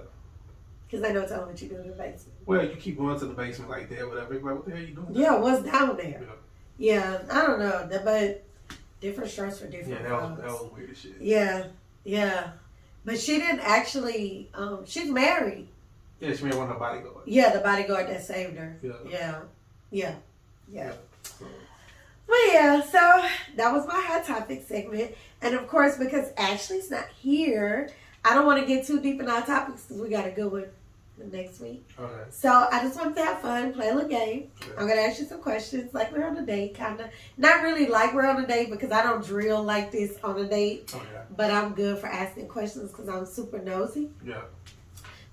Because I know telling what you do in the basement. Well, you keep going to the basement like that, whatever. Like, what the hell are you doing? Yeah, what's down there? Yeah, I don't know. But different strokes for different folks. That was weird as shit. Yeah. But she didn't actually, she's married. Yeah, she married one of her bodyguards. Yeah, the bodyguard that saved her. Yeah. But yeah, so that was my hot topic segment. And of course, because Ashley's not here, I don't want to get too deep in our topics because we got a good one next week. Okay. So I just wanted to have fun, play a little game. Yeah. I'm going to ask you some questions like we're on a date, kind of. Not really like we're on a date because I don't drill like this on a date. Okay. But I'm good for asking questions because I'm super nosy. Yeah.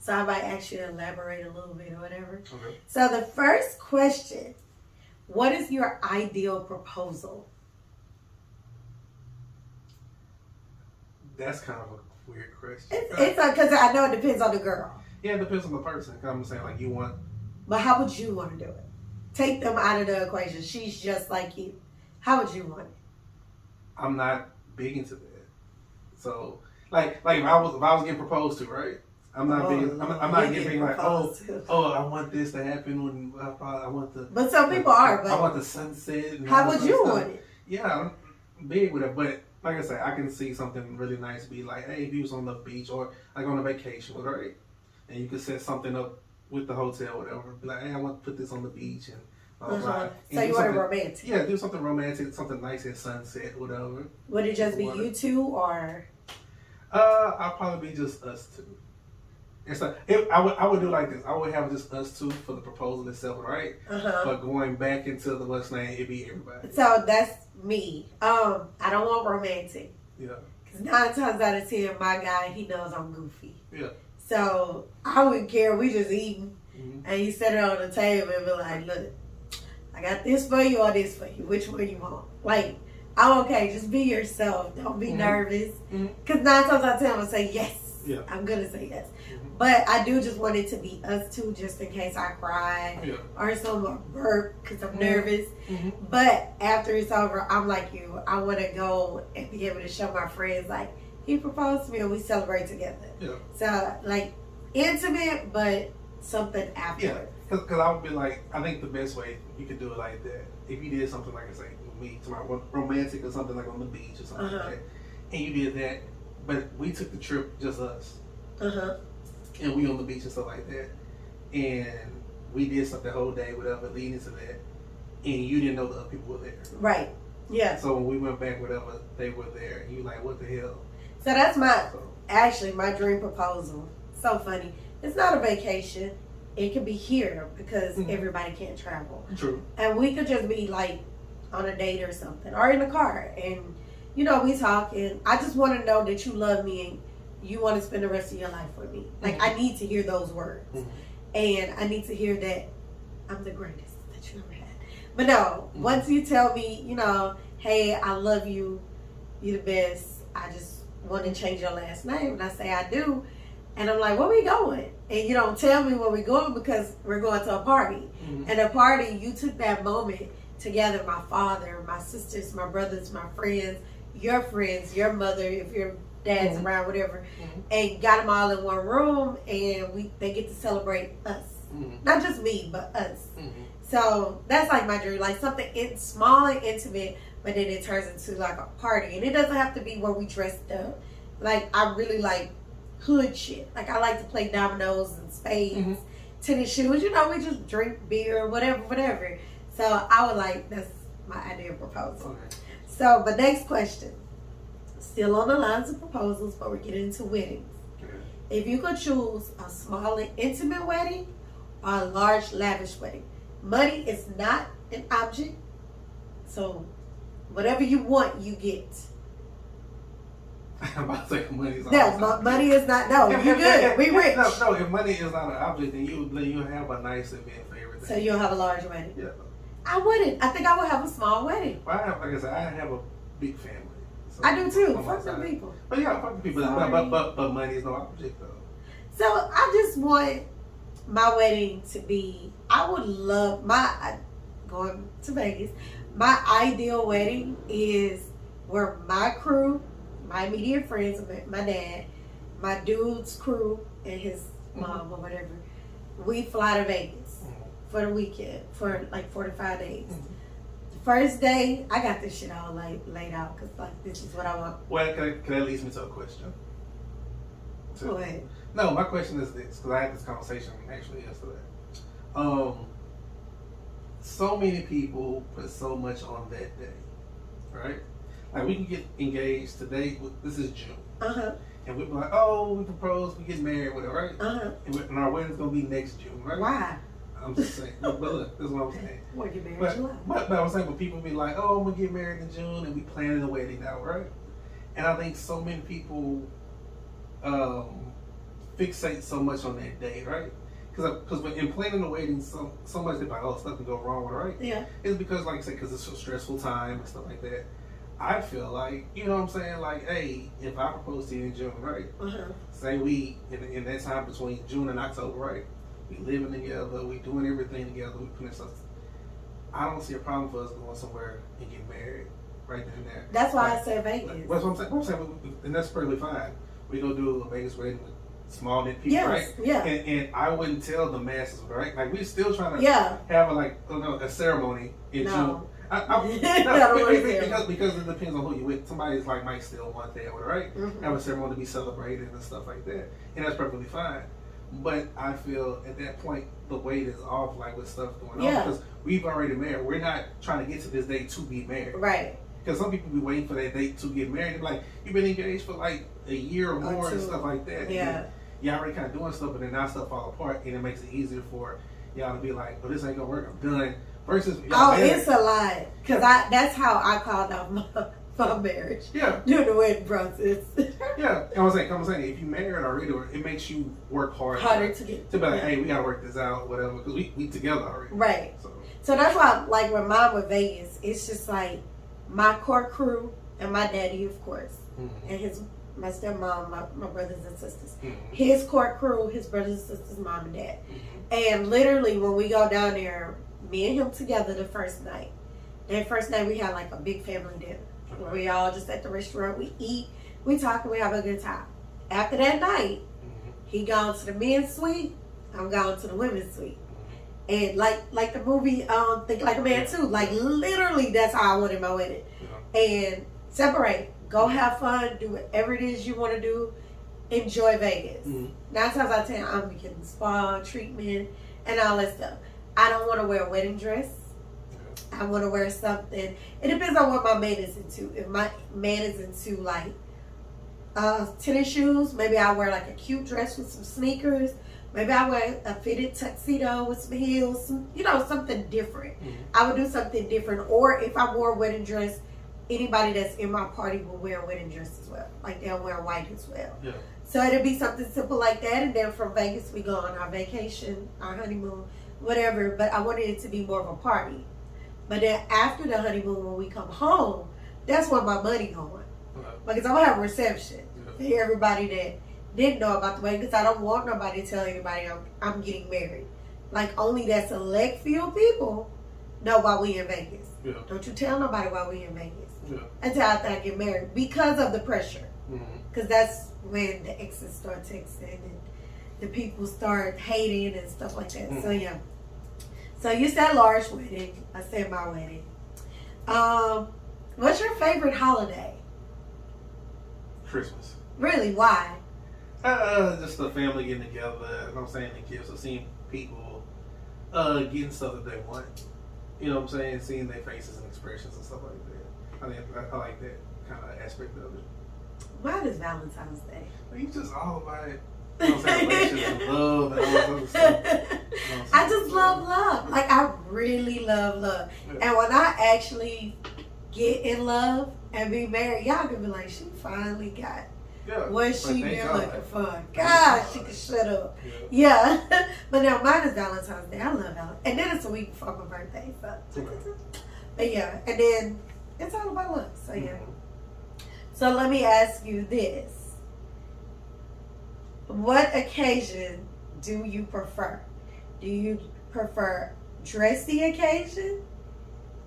So I might ask you to elaborate a little bit or whatever. Okay. So the first question, what is your ideal proposal? That's kind of a weird question. It's because I know it depends on the girl. Yeah, it depends on the person. Cause I'm saying, like, you want. But how would you want to do it? Take them out of the equation. She's just like you. How would you want it? I'm not big into that. So, like if I was getting proposed to, right? I'm not being. I'm not getting like, I want this to happen when I want the. But some people are. But I want the sunset. And how would you want it? Yeah, I'm big with it, but. Like I said, I can see something really nice be like, hey, if you was on the beach or like on a vacation, right? And you could set something up with the hotel, whatever. Be like, hey, I want to put this on the beach and So you want it romantic? Yeah, do something romantic, something nice at sunset, whatever. Would it just be you two or? I'll probably be just us two. It's like, I would do like this. I would have just us two for the proposal itself, right? But going back into the what's name, it'd be everybody. So that's me. I don't want romantic. Yeah. Because 9 times out of 10, my guy, he knows I'm goofy. Yeah. So I wouldn't care. We just eating, and you set it on the table and be like, look, I got this for you or this for you. Which one you want? Like, I'm okay. Just be yourself. Don't be nervous. Because 9 times out of 10, I'm gonna say yes. Yeah. I'm gonna say yes. But I do just want it to be us two, just in case I cry or some or burp because I'm nervous. But after it's over, I'm like you. I want to go and be able to show my friends like he proposed to me and we celebrate together. Yeah. So like intimate, but something afterwards. Yeah. Because I would be like, I think the best way you could do it like that, if you did something like I say, with me, tomorrow, romantic or something like on the beach or something like that, and you did that, but we took the trip just us. And we on the beach and stuff like that. And we did something the whole day, whatever, leading to that. And you didn't know the other people were there. Right. Yeah. So when we went back, whatever, they were there. And you like, what the hell? So that's actually my dream proposal so funny. It's not a vacation. It could be here because Mhm. everybody can't travel. True. And we could just be like on a date or something, or in the car, and you know, we talk, and I just want to know that you love me and you want to spend the rest of your life with me. Like, Mhm. I need to hear those words, Mhm. and I need to hear that I'm the greatest that you ever had. But no, Mhm. once you tell me, you know, hey, I love you, you the best. I just want to change your last name, and I say I do, and I'm like, where we going? And you don't tell me where we going because we're going to a party. Mhm. And a party, you took that moment to gather my father, my sisters, my brothers, my friends, your mother, if your dad's Mhm. around, whatever, Mhm. and got them all in one room, and they get to celebrate us, Mhm. not just me, but us. Mhm. So that's like my dream, like something small and intimate, but then it turns into like a party, and it doesn't have to be where we dressed up. Like, I really like hood shit. Like, I like to play dominoes and spades, Mhm. tennis shoes. You know, we just drink beer, whatever. So I would like, that's my idea of proposal. Okay. So, but next question, still on the lines of proposals, but we're getting into weddings. Okay. If you could choose a small and intimate wedding or a large lavish wedding, money is not an object. So whatever you want, you get. I'm about to say money's No, money is not. No, you good. We rich. No, if money is not an object, then you have a nice event for everything. So you'll have a large wedding. Yeah. I wouldn't. I think I would have a small wedding. Well, like I said, I have a big family. So I do too. on my Fuck some side. people. But yeah, fuck the people. Sorry. But money is no object though. So I just want my wedding to be. I would love going to Vegas. My ideal wedding is where my crew, my immediate friends, my dad, my dude's crew, and his mom or whatever, we fly to Vegas for the weekend for like 45 days. The first day, I got this shit all laid out because like this is what I want. Well, can that leads me to a question? Go ahead. No, my question is this, because I had this conversation actually yesterday. So many people put so much on that day, right? Like, we can get engaged today. This is June. And we're like, oh, we propose, we get married, whatever, right? And our wedding's going to be next June, right? Why? I'm just saying. But look, this is what I'm saying. We'll get married in July. But I'm saying, but people be like, oh, I'm going to get married in June, and we planning the wedding now, right? And I think so many people fixate so much on that day, right? Because in planning the wedding, so much they're like, oh, stuff can go wrong with it, right? Yeah. It's because, like I said, because it's a stressful time and stuff like that. I feel like, you know what I'm saying? Like, hey, if I propose to you in June, right? Say we, in that time between June and October, right? We living together, we doing everything together, we putting stuff. I don't see a problem for us going somewhere and getting married right then and there. That's why I said Vegas. That's what I'm saying. And that's perfectly fine. We go do a Vegas wedding with small knit people, right? Yeah. And I wouldn't tell the masses, right? Like, we still trying to have a ceremony in June. Because it depends on who you with. Somebody's like might still want that, right? Have a ceremony to be celebrated and stuff like that, and that's perfectly fine. But I feel at that point the weight is off, like with stuff going on, because we've already married. We're not trying to get to this date to be married, right? Because some people be waiting for that date to get married. They're like, you've been engaged for like a year or more and stuff like that. Yeah. Y'all already kind of doing stuff, but then now stuff fall apart, and it makes it easier for y'all to be like, "Oh, this ain't gonna work. I'm done." Versus, it's a lie, because that's how I called out my marriage. Yeah. During the wedding process. Yeah, I'm saying, if you married already, it makes you work harder to get to be like, hey, we gotta work this out, whatever, because we together already. Right. So that's why, like, with mine with Vegas, it's just like my core crew and my daddy, of course, and my stepmom, my brothers and sisters, his core crew, his brothers and sisters, mom and dad, and literally when we go down there, me and him together the first night. That first night we had like a big family dinner. Where we all just at the restaurant, we eat, we talk, and we have a good time. After that night, he gone to the men's suite, I'm gone to the women's suite. And like the movie Think Like a Man Too, like literally that's how I wanted my wedding. And separate, go have fun, do whatever it is you want to do, enjoy Vegas. 9 times out of 10, I'm getting spa treatment and all that stuff. I don't want to wear a wedding dress. I want to wear something. It depends on what my man is into. If my man is into like tennis shoes. Maybe I wear like a cute dress with some sneakers. Maybe I wear a fitted tuxedo with some heels, something different. I would do something different. Or if I wore a wedding dress, anybody that's in my party will wear a wedding dress as well. Like they'll wear white as well. Yeah. So it'll be something simple like that. And then from Vegas, we go on our vacation, our honeymoon, whatever. But I wanted it to be more of a party. But then after the honeymoon, when we come home, that's when my money going. Because I'm going to have a reception for everybody that didn't know about the wedding, because I don't want nobody to tell anybody I'm getting married. Like, only that select few people know why we in Vegas. Yeah. Don't you tell nobody why we in Vegas. Yeah. Until after I get married. Because of the pressure. Mm-hmm. Because that's when the exes start texting and the people start hating and stuff like that. Mm-hmm. So, yeah. So, you said large wedding. I said my wedding. What's your favorite holiday? Christmas. Really? Why? Just the family getting together, you know what I'm saying, the gifts, or seeing people getting stuff that they want. You know what I'm saying? Seeing their faces and expressions and stuff like that. I like that kind of aspect of it. Mine is Valentine's Day. You just all about it. You know what I'm saying? Relationships and love and all this other stuff. You know I just love love. Like, I really love love. Yeah. And when I actually get in love and be married, y'all can be like, she finally got what she been looking for. God, she can shut up. Yeah. But now mine is Valentine's Day. I love Valentine's. And then it's a week before my birthday. So. But yeah. And then it's all about love. So yeah. So let me ask you this. What occasion do you prefer? Do you prefer dressy occasion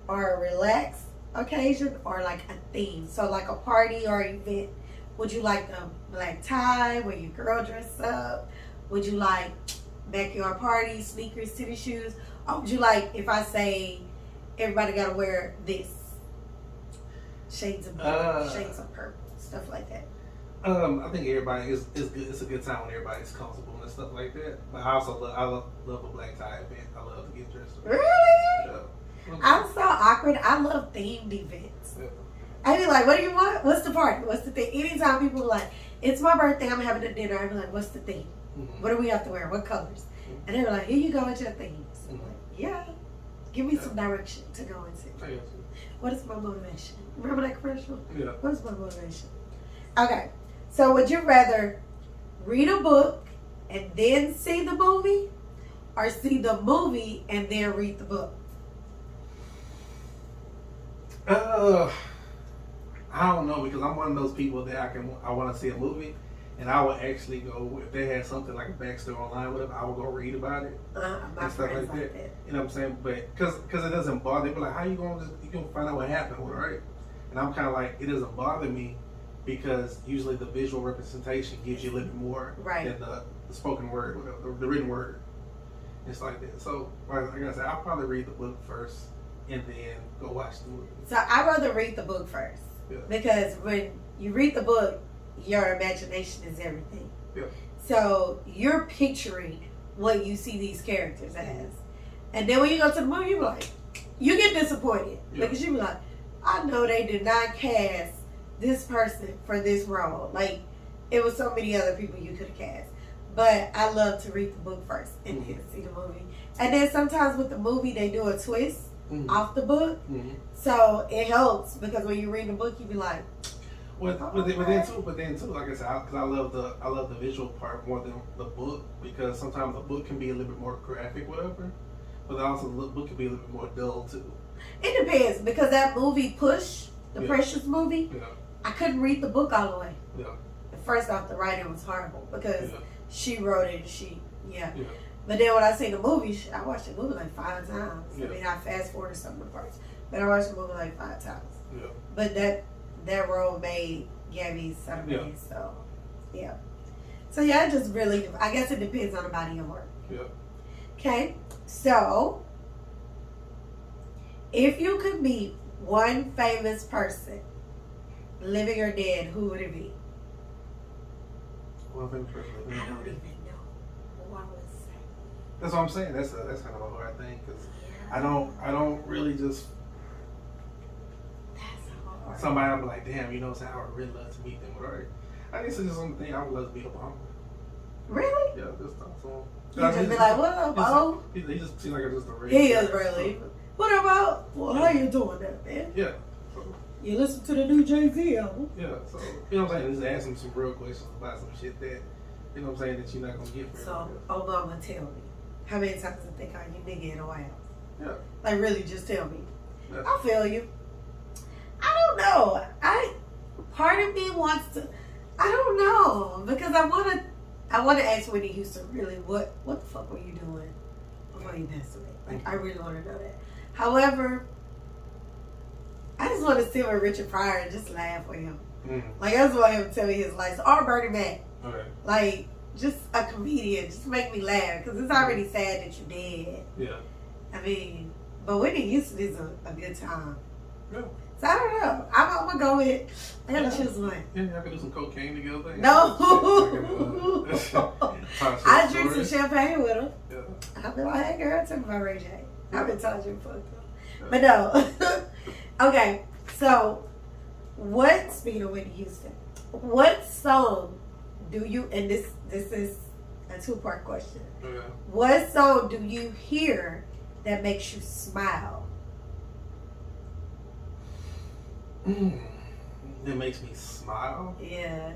or a relaxed occasion or like a theme? So like a party or event. Would you like the black tie where your girl dress up? Would you like backyard party, sneakers, tennis shoes? Or would you like, if I say everybody got to wear this? Shades of blue, shades of purple, stuff like that. I think everybody is good. It's a good time when everybody's comfortable and stuff like that. But I also love a black tie event. I love to get dressed up. Really? Yeah. I'm so awkward. I love themed events. Yeah. I be like, what do you want? What's the party? What's the thing? Anytime people are like, it's my birthday, I'm having a dinner, I be like, what's the theme? Mm-hmm. What do we have to wear? What colors? Mm-hmm. And they were like, here you go with your themes. I'm like, yeah. Give me some direction to go into. What is my motivation? Remember that commercial? Yeah. What is my motivation? Okay. So would you rather read a book and then see the movie, or see the movie and then read the book? I don't know, because I'm one of those people that I want to see a movie, and I would actually go, if they had something like a backstory online with it, I would go read about it and stuff like that. You know what I'm saying? But because it doesn't bother me, like, how you gonna find out what happened, right? And I'm kind of like, it doesn't bother me, because usually the visual representation gives you a little bit more than the spoken word, or the written word. It's like that. So like I said, I'll probably read the book first and then go watch the movie. So I'd rather read the book first. Yeah. Because when you read the book, your imagination is everything. Yeah. So you're picturing what you see these characters as. And then when you go to the movie, you be like, you get disappointed. Because you be like, I know they did not cast this person for this role. Like, it was so many other people you could have cast. But I love to read the book first and then see the movie. And then sometimes with the movie, they do a twist off the book. So it helps, because when you read the book, you be like, but then too, like I said, because I love the visual part more than the book, because sometimes the book can be a little bit more graphic, whatever. But also the book can be a little bit more dull too. It depends, because that movie Push, the Precious movie, I couldn't read the book all the way. Yeah. First off, the writing was horrible, because she wrote it. But then when I seen the movie, I watched the movie like 5 times. I mean, I fast forwarded some of the parts, but I watched the movie like 5 times. Yeah. But that role made Gabby Sutherland. So yeah. So yeah, it just really, I guess it depends on the body of work. Yeah. Okay. So if you could meet one famous person, living or dead, who would it be? One famous person. I don't even know who I would say. That's what I'm saying. That's kind of a hard thing, because I don't really just. That's hard. Somebody I'm like, damn, you know what I'm saying? I would really love to meet them, right? I guess it's just something I would love to be Obama. Really? Yeah, just talk to him. You just be like, what up, Bo? He just seems like just a regular. He is really. What up, Bo? Well, how you doing that, man? Yeah. So, you listen to the new Jay-Z album? Yeah, so, you know what I'm saying? Just ask him some real questions about some shit that, you know what I'm saying, that you're not going to get from So, Obama, tell me, how many times did they call you nigga in the White House? Yeah. Like, really, just tell me. Yeah. I feel you. I don't know. Part of me wants to, I don't know, because I want to ask Whitney Houston, really, what the fuck were you doing before you passed away? Like, I really want to know that. However, I just want to sit with Richard Pryor and just laugh with him. Mm-hmm. Like, I just want him to tell me his life. Or Bernie Mac. Okay. Like, just a comedian. Just make me laugh. Because it's already sad that you're dead. Yeah. I mean, but Whitney Houston is a good time. Yeah. So I don't know. I'm going to go with, I got to choose one. Yeah, y'all can do some cocaine together. No. I drink stories. some champagne with him. Yeah. I'll be like, hey girl, tell me about Ray J. I've been telling you fucked up. But no. Okay, so speaking of Whitney Houston, what song do you, and this is a two-part question. Yeah. What song do you hear that makes you smile? That makes me smile? Yeah.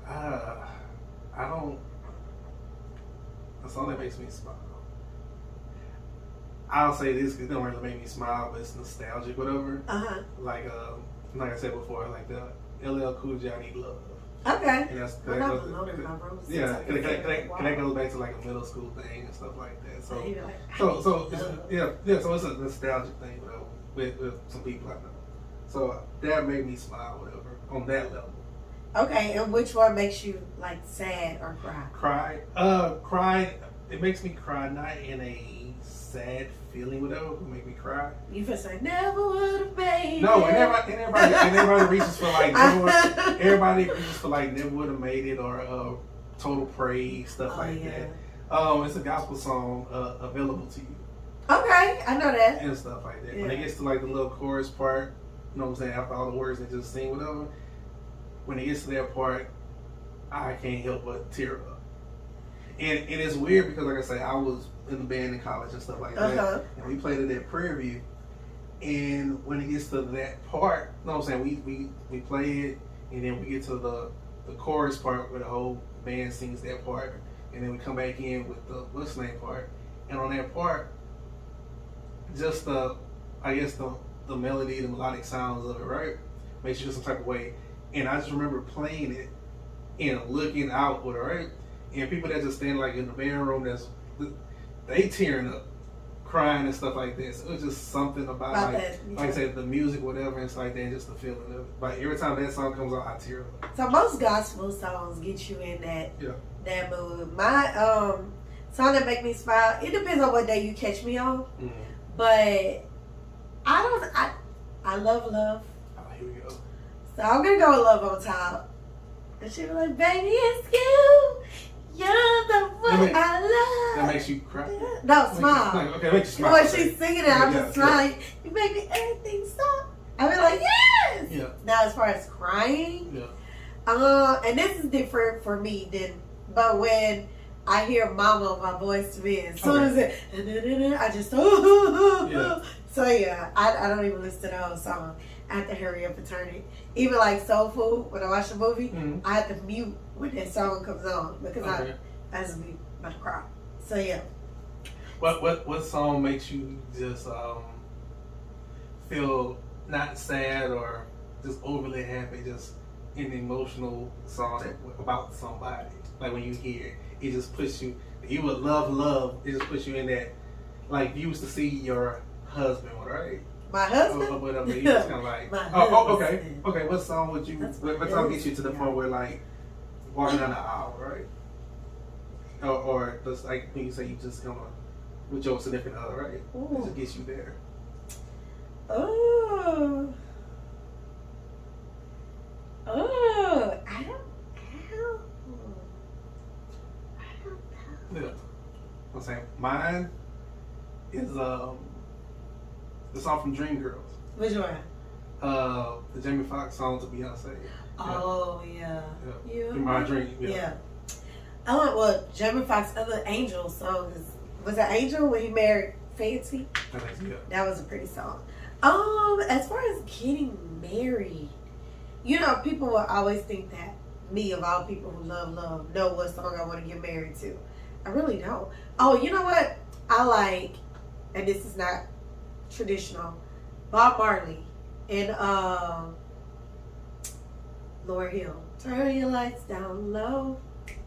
I don't. A song that makes me smile. I'll say this because it don't really make me smile, but it's nostalgic, whatever. Like I said before, like the LL Cool J, I Need Love. Okay. And that's Well, not promoting my bros. yeah, that goes back to like a middle school thing and stuff like that. So it's a nostalgic thing, though, with some people I know. So that made me smile, whatever, on that level. Okay, and which one makes you like sad or cry? Cry. It makes me cry, not in a sad feeling, whatever. It make me cry. You feel like never would have made No, it. and everybody reaches for like everybody reaches for like never would have made it or total praise stuff like that. It's a gospel song available to you. Okay, I know that. And stuff like that. Yeah. When it gets to like the little chorus part, you know what I'm saying, after all the words they just sing whatever, when it gets to that part, I can't help but tear up. And it's weird because like I say, I was in the band in college and stuff like that. And we played it at Prairie View. And when it gets to that part, you know what I'm saying, we play it and then we get to the chorus part where the whole band sings that part. And then we come back in with the what's name part. And on that part, just the melody, the melodic sounds of it, right? Makes you feel some type of way. And I just remember playing it and looking out with it, right? And people that just stand like in the band room, they tearing up, crying and stuff like this. So it was just something about like that, yeah. Like I said, the music, whatever, and it's like that, just the feeling of it. Like every time that song comes on, I tear up. So most gospel songs get you in that mood. My song that make me smile, it depends on what day you catch me on. Mm-hmm. But I love Love. Oh, here we go. So I'm gonna go with Love on Top. And she was like, baby, it's you. You're the one I love. That makes you cry? No, smile. Okay, makes you smile. When she's singing it, I'm just like, you make me everything stop. I be like, yes. Yeah. Now as far as crying, and this is different for me but when I hear Mama, my voice to me, as soon as I just So yeah, I don't even listen to the whole song. I have to hurry up and turn it. Even like Soul Food, when I watch the movie, I have to mute when that song comes on because I just be about to cry. So yeah. What song makes you just feel not sad or just overly happy, just an emotional song about somebody? Like when you hear it, it just puts you. You would love. It just puts you in that. Like you used to see your husband, right? My husband? Or whatever. You just kind of like, okay. What song would you? What song gets you to the point where like walking down the aisle, right? Or just like when you say you just gonna with your significant other, right? It just gets you there. Oh, I don't know. Yeah. I'm saying mine is the song from Dreamgirls. Which one? The Jamie Foxx song to Beyonce. Oh yeah. Yeah. In My Dream. Yeah. I like what Jamie Foxx other Angel song was it Angel when he married Fancy? I think so, yeah. That was a pretty song. As far as getting married, people will always think that me of all people who love know what song I want to get married to. I really don't. Oh, you know what? I like, and this is not traditional, Bob Marley and Lauryn Hill. Turn your lights down low.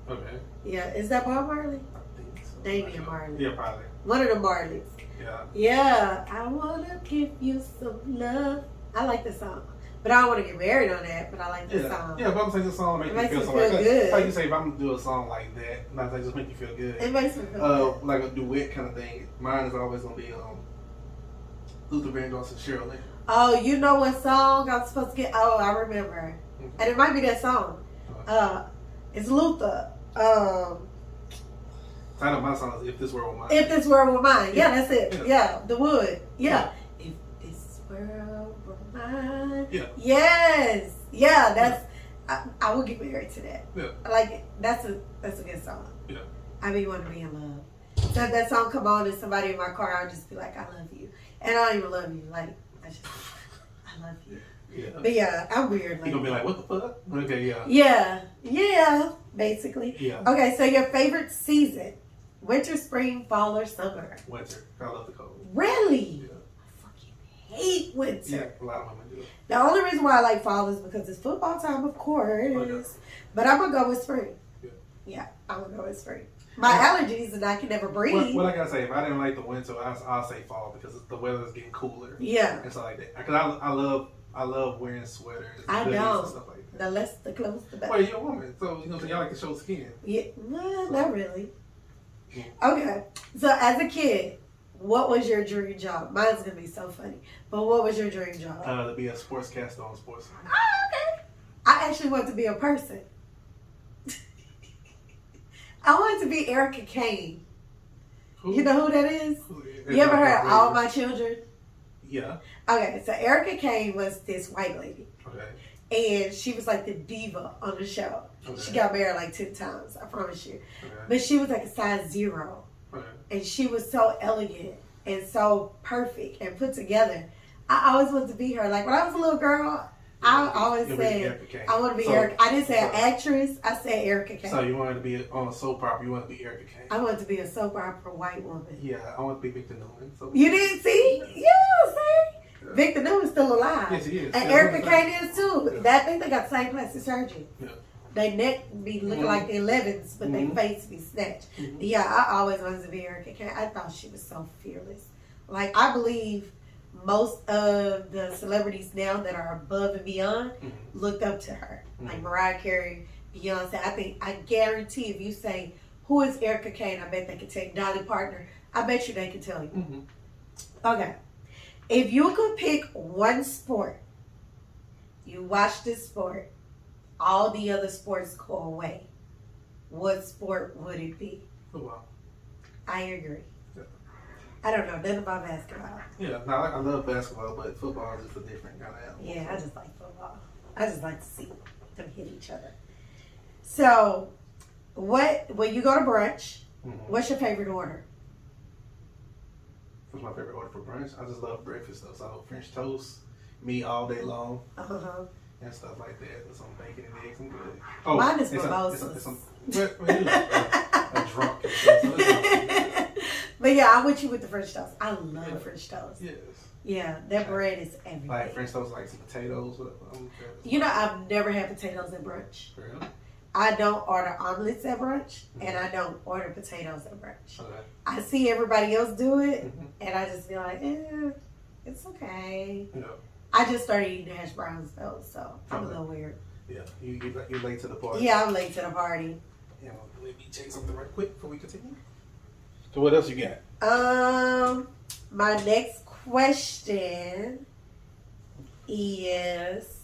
Okay. Yeah, is that Bob Marley? I think so. Damian Marley. Yeah, probably. One of the Marleys. Yeah. Yeah, I wanna give you some love. I like the song, but I don't want to get married on that. But I like the song. Yeah, but I'm saying the song It makes makes me me feel feel good. Like you say, if I'm gonna do a song like that, not say just make you feel good. It makes me feel good. Like a duet kind of thing. Mine is always gonna be Luther Vandross and Cheryl Lynn. Oh, you know what song I'm supposed to get? Oh, I remember, and it might be that song. It's Luther. I know my song is If This World Were Mine. If This World Were Mine. Yeah, that's it. Yeah. Yeah, the wood. Yeah. If this world were mine. Yeah. Yes. Yeah, that's. I would get married to that. Yeah. I like it. That's a good song. Yeah. I mean, want to be in love. So if that song come on and somebody in my car, I'll just be like, I love you. And I don't even love you. Like, I love you. Yeah. But yeah, I'm weird. Like, You're gonna be like, what the fuck? Okay, yeah. Yeah. Yeah. Basically. Yeah. Okay, so your favorite season. Winter, spring, fall, or summer? Winter. I love the cold. Really? Yeah. I fucking hate winter. Yeah, a lot of women do. The only reason why I like fall is because it's football time, of course. Okay. But I'm going to go with spring. Yeah. Yeah, I'm going to go with spring. My allergies and I can never breathe. What I gotta say, if I didn't like the winter, I'll say fall because the weather's getting cooler. Yeah. And stuff like that. Because I love wearing sweaters and I hoodies know. and stuff like that. The less the clothes, the better. Well, you're a woman, so y'all like to show skin. Yeah, well, not really. Yeah. Okay, so as a kid, what was your dream job? Mine's gonna be so funny, but what was your dream job? To be a sportscaster on sports. Oh, okay. I actually want to be a person. I wanted to be Erica Kane. Who? You know who that is? It's You ever not heard that All lady. My Children? Yeah. Okay, so Erica Kane was this white lady. Okay. And she was like the diva on the show. Okay. She got married like 10 times, I promise you. Okay. But she was like a size 0. Okay. And she was so elegant and so perfect and put together. I always wanted to be her. Like when I was a little girl, I always You'll be said, Erica Kane. I want to be So- Erica. I didn't say an so- actress. I said Erica Kane. So you wanted to be on a soap opera. You wanted to be Erica Kane. I wanted to be a soap opera white woman. Yeah, I want to be Victor Newman. So You didn't see? Yeah, see? Yeah. Victor Newman's still alive. Yes, he is. And Yeah, Erica he's Kane is too. Yeah. I think they got the same plastic surgery. Yeah. They neck be looking like the 11s, but Mhm. they face be snatched. Mhm. Yeah, I always wanted to be Erica Kane. I thought she was so fearless. Like, I believe most of the celebrities now that are above and beyond looked up to her. Like Mariah Carey, Beyonce. I guarantee if you say, who is Erica Kane? I bet they could tell you. Dolly Parton. I bet you they could tell you. Mhm. Okay. If you could pick one sport, you watch this sport, all the other sports go away, what sport would it be? Football. I agree. Yeah. I don't know nothing about basketball. Yeah, no, I love basketball, but football is just a different kind of animal. Yeah, I just like football. I just like to see them hit each other. So, when you go to brunch, what's your favorite order? What's my favorite order for brunch? I just love breakfast stuff. So French toast, meat all day long, Uh-huh. and stuff like that. With some bacon and eggs. I'm good. Oh, Mine is and mimosas. a drunk. So But yeah, I'm with you with the French toast. I love French toast. yes. Yeah, that bread is everything. Like French toast, like some potatoes. You know, I've never had potatoes at brunch. Really? I don't order omelets at brunch, and I don't order potatoes at brunch. Okay. I see everybody else do it, Mhm. and I just feel like, it's okay. Yeah. I just started eating hash browns though, so I'm a Okay. little weird. Yeah. You late to the party. Yeah, I'm late to the party. Yeah. Let me check something right quick before we continue. So what else you got? My next question is,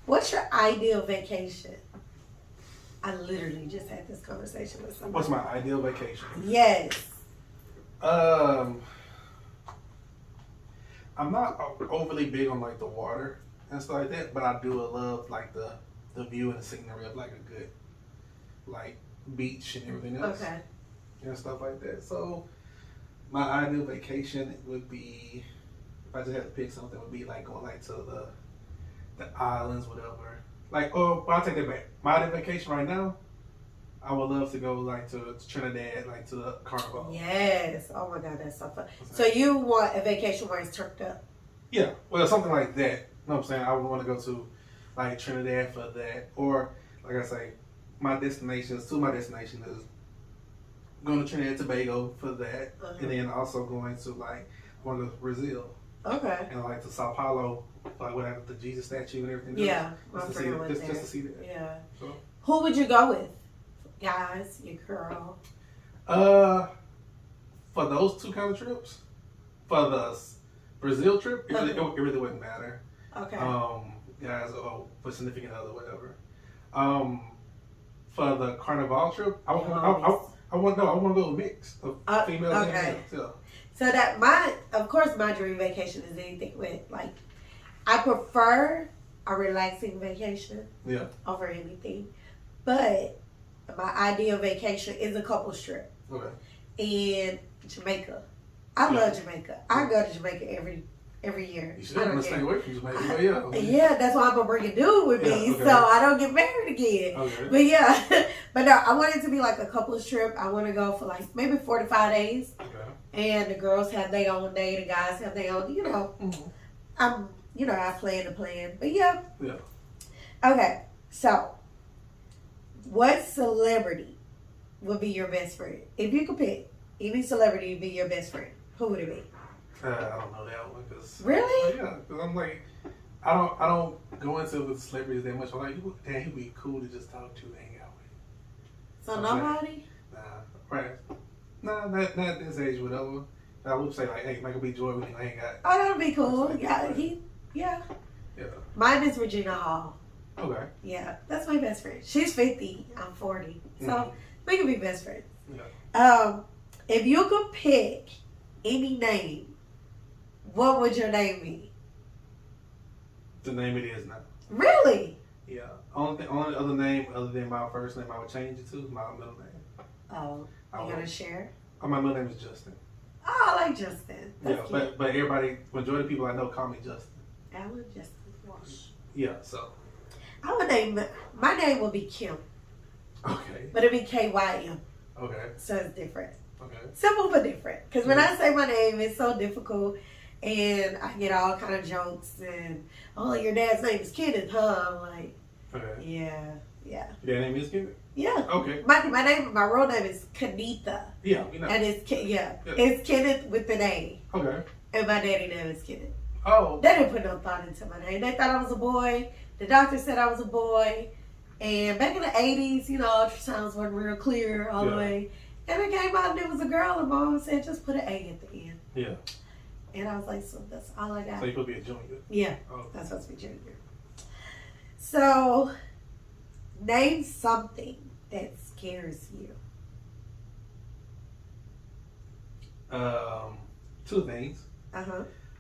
what's your ideal vacation? I literally just had this conversation with somebody. What's my ideal vacation? Yes. I'm not overly big on like the water. and stuff like that. But I do love like the view and the scenery of like a good like beach and everything else. Okay. And stuff like that. So my ideal vacation would be, if I just had to pick something, would be like going like to the islands, whatever. Like, oh, I'll take that back. My ideal vacation right now, I would love to go like to Trinidad, like to the Carnival. Yes. Oh my God, that's so fun. So you want a vacation where it's turned up? Yeah. Well, something like that. You know what I'm saying? I would want to go to like Trinidad for that, or like I say, my destination is going to Trinidad and Tobago for that, and then also going to like I want to go to Brazil. Okay. And like to Sao Paulo, like whatever the Jesus statue and everything. Yeah, just to see that. Yeah. So. Who would you go with? Guys, your girl. For those two kind of trips, for the Brazil trip, it really wouldn't matter. Okay. Guys, or for significant other, whatever. For the Carnival trip, I want to go a mix of females and males. Yeah. So that my dream vacation is anything with like, I prefer a relaxing vacation. Yeah. Over anything, but my ideal vacation is a couples trip. Okay. In Jamaica, I love Jamaica. I go to Jamaica every year. You should stay away from Jamaica, but yeah. Okay. Yeah, that's why I'm gonna bring a dude with me, okay. so I don't get married again. Okay. But yeah, but no, I want it to be like a couples trip. I want to go for like maybe 4 to 5 days. Okay. And the girls have their own day, the guys have their own, I plan the plan. But yeah. Yeah. Okay, so what celebrity would be your best friend? If you could pick any celebrity to be your best friend, who would it be? I don't know that one because really? Yeah, because I'm like, I don't go into with celebrities that much. I'm like, damn, he'd be cool to just talk to, hang out with. So nobody? Right. Nah, not at this age, whatever. I would say like, hey, Michael B. Jordan, we can hang out. Oh, that would be cool. Yeah, Yeah. Mine is Regina Hall. Okay. Yeah, that's my best friend. She's 50. I'm 40. So we could be best friends. Yeah. If you could pick any name, what would your name be? The name it is now. Really? Yeah. Only other name other than my first name I would change it to is my middle name. Oh, you gonna share? Oh, my middle name is Justin. Oh, I like Justin. That's cute. but everybody, majority of people I know call me Justin. Alan Justin Walsh. Yeah, so. My name will be Kim. Okay. But it'll be K-Y-M. Okay. So it's different. Okay. Simple but different. Because when I say my name, it's so difficult. And I get all kind of jokes. And, oh, your dad's name is Kenneth, huh? I'm like, okay. Yeah. Your name is Kenneth? Yeah. Okay. My real name is Kenita. Yeah, you know. And it's Kenneth with an A. Okay. And my daddy name is Kenneth. Oh. They didn't put no thought into my name. They thought I was a boy. The doctor said I was a boy. And back in the 80s, ultrasounds weren't real clear all the way. And it came out and it was a girl, and mom said, just put an A at the end. Yeah. And I was like, so that's all I got. So you supposed to be a junior? Yeah. Oh. That's supposed to be junior. So, name something that scares you. Two things.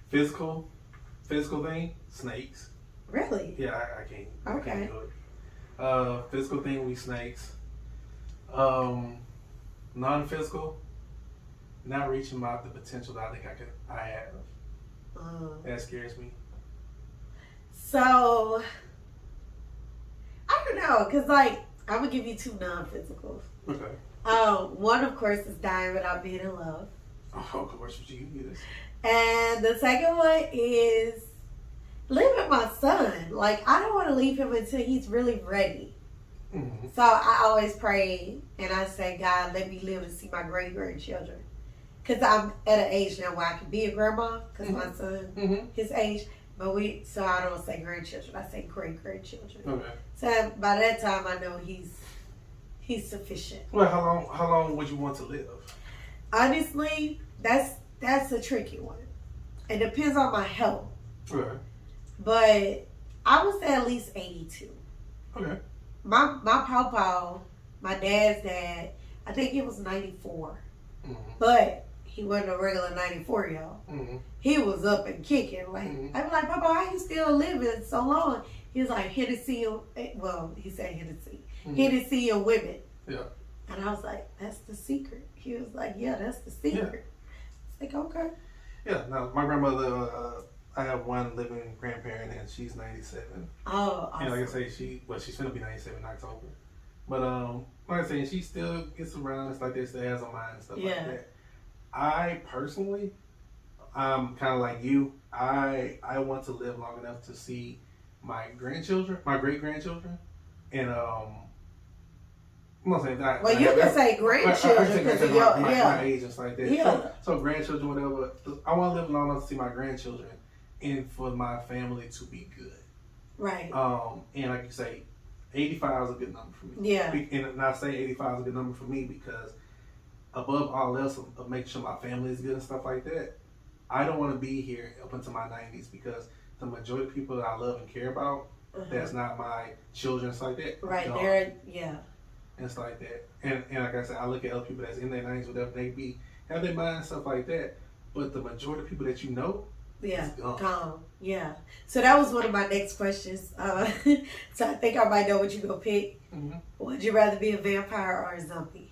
Physical thing, snakes. Really? Yeah, I can't. Okay. I can't do it. Physical thing will be snakes. Non-physical, not reaching the potential that I think I have. That scares me. So, I don't know, because I'm going to give you two non-physicals. Okay. One, of course, is dying without being in love. Oh, of course, would you give me this? And the second one is living with my son. I don't want to leave him until he's really ready. Mm-hmm. So I always pray and I say, God, let me live to see my great-grandchildren. Because I'm at an age now where I can be a grandma, because my son, his age. So I don't say grandchildren, I say great-grandchildren. Okay. So by that time, I know he's sufficient. Well, how long would you want to live? Honestly, that's a tricky one. It depends on my health. Okay. But I would say at least 82. Okay. My pawpaw, my dad's dad, I think it was 94. Mm-hmm. But he wasn't a regular 94-year-old. Mm-hmm. He was up and kicking. Like, Mm-hmm. I was like, Papa, how you still living so long? He was like, Hennessy, well, he said Hennessy. Mm-hmm. Hennessy and women. Yeah. And I was like, that's the secret. He was like, yeah, that's the secret. It's like, okay. Yeah, no, my grandmother, I have one living grandparent and she's 97. Oh, awesome. And like I say, she's gonna be 97 in October. But like I say, she still gets around and stuff like this, still has a mind and stuff like that. I personally, I'm kind of like you. I want to live long enough to see my grandchildren, my great grandchildren, and I'm not saying that. Well, you can say grandchildren because of your my age and stuff like that. Yeah. So grandchildren, whatever. I want to live long enough to see my grandchildren, and for my family to be good. Right. And like you say, 85 is a good number for me. Yeah. And I say 85 is a good number for me because above all else, of making sure my family is good and stuff like that, I don't want to be here up until my 90s because the majority of people that I love and care about, that's not my children and stuff like that. Right there, yeah. And stuff like that. And like I said, I look at other people that's in their 90s, whatever they be, have their mind and stuff like that. But the majority of people that you know, yeah, gone. Yeah. So that was one of my next questions. So I think I might know what you're going to pick. Mm-hmm. Would you rather be a vampire or a zombie?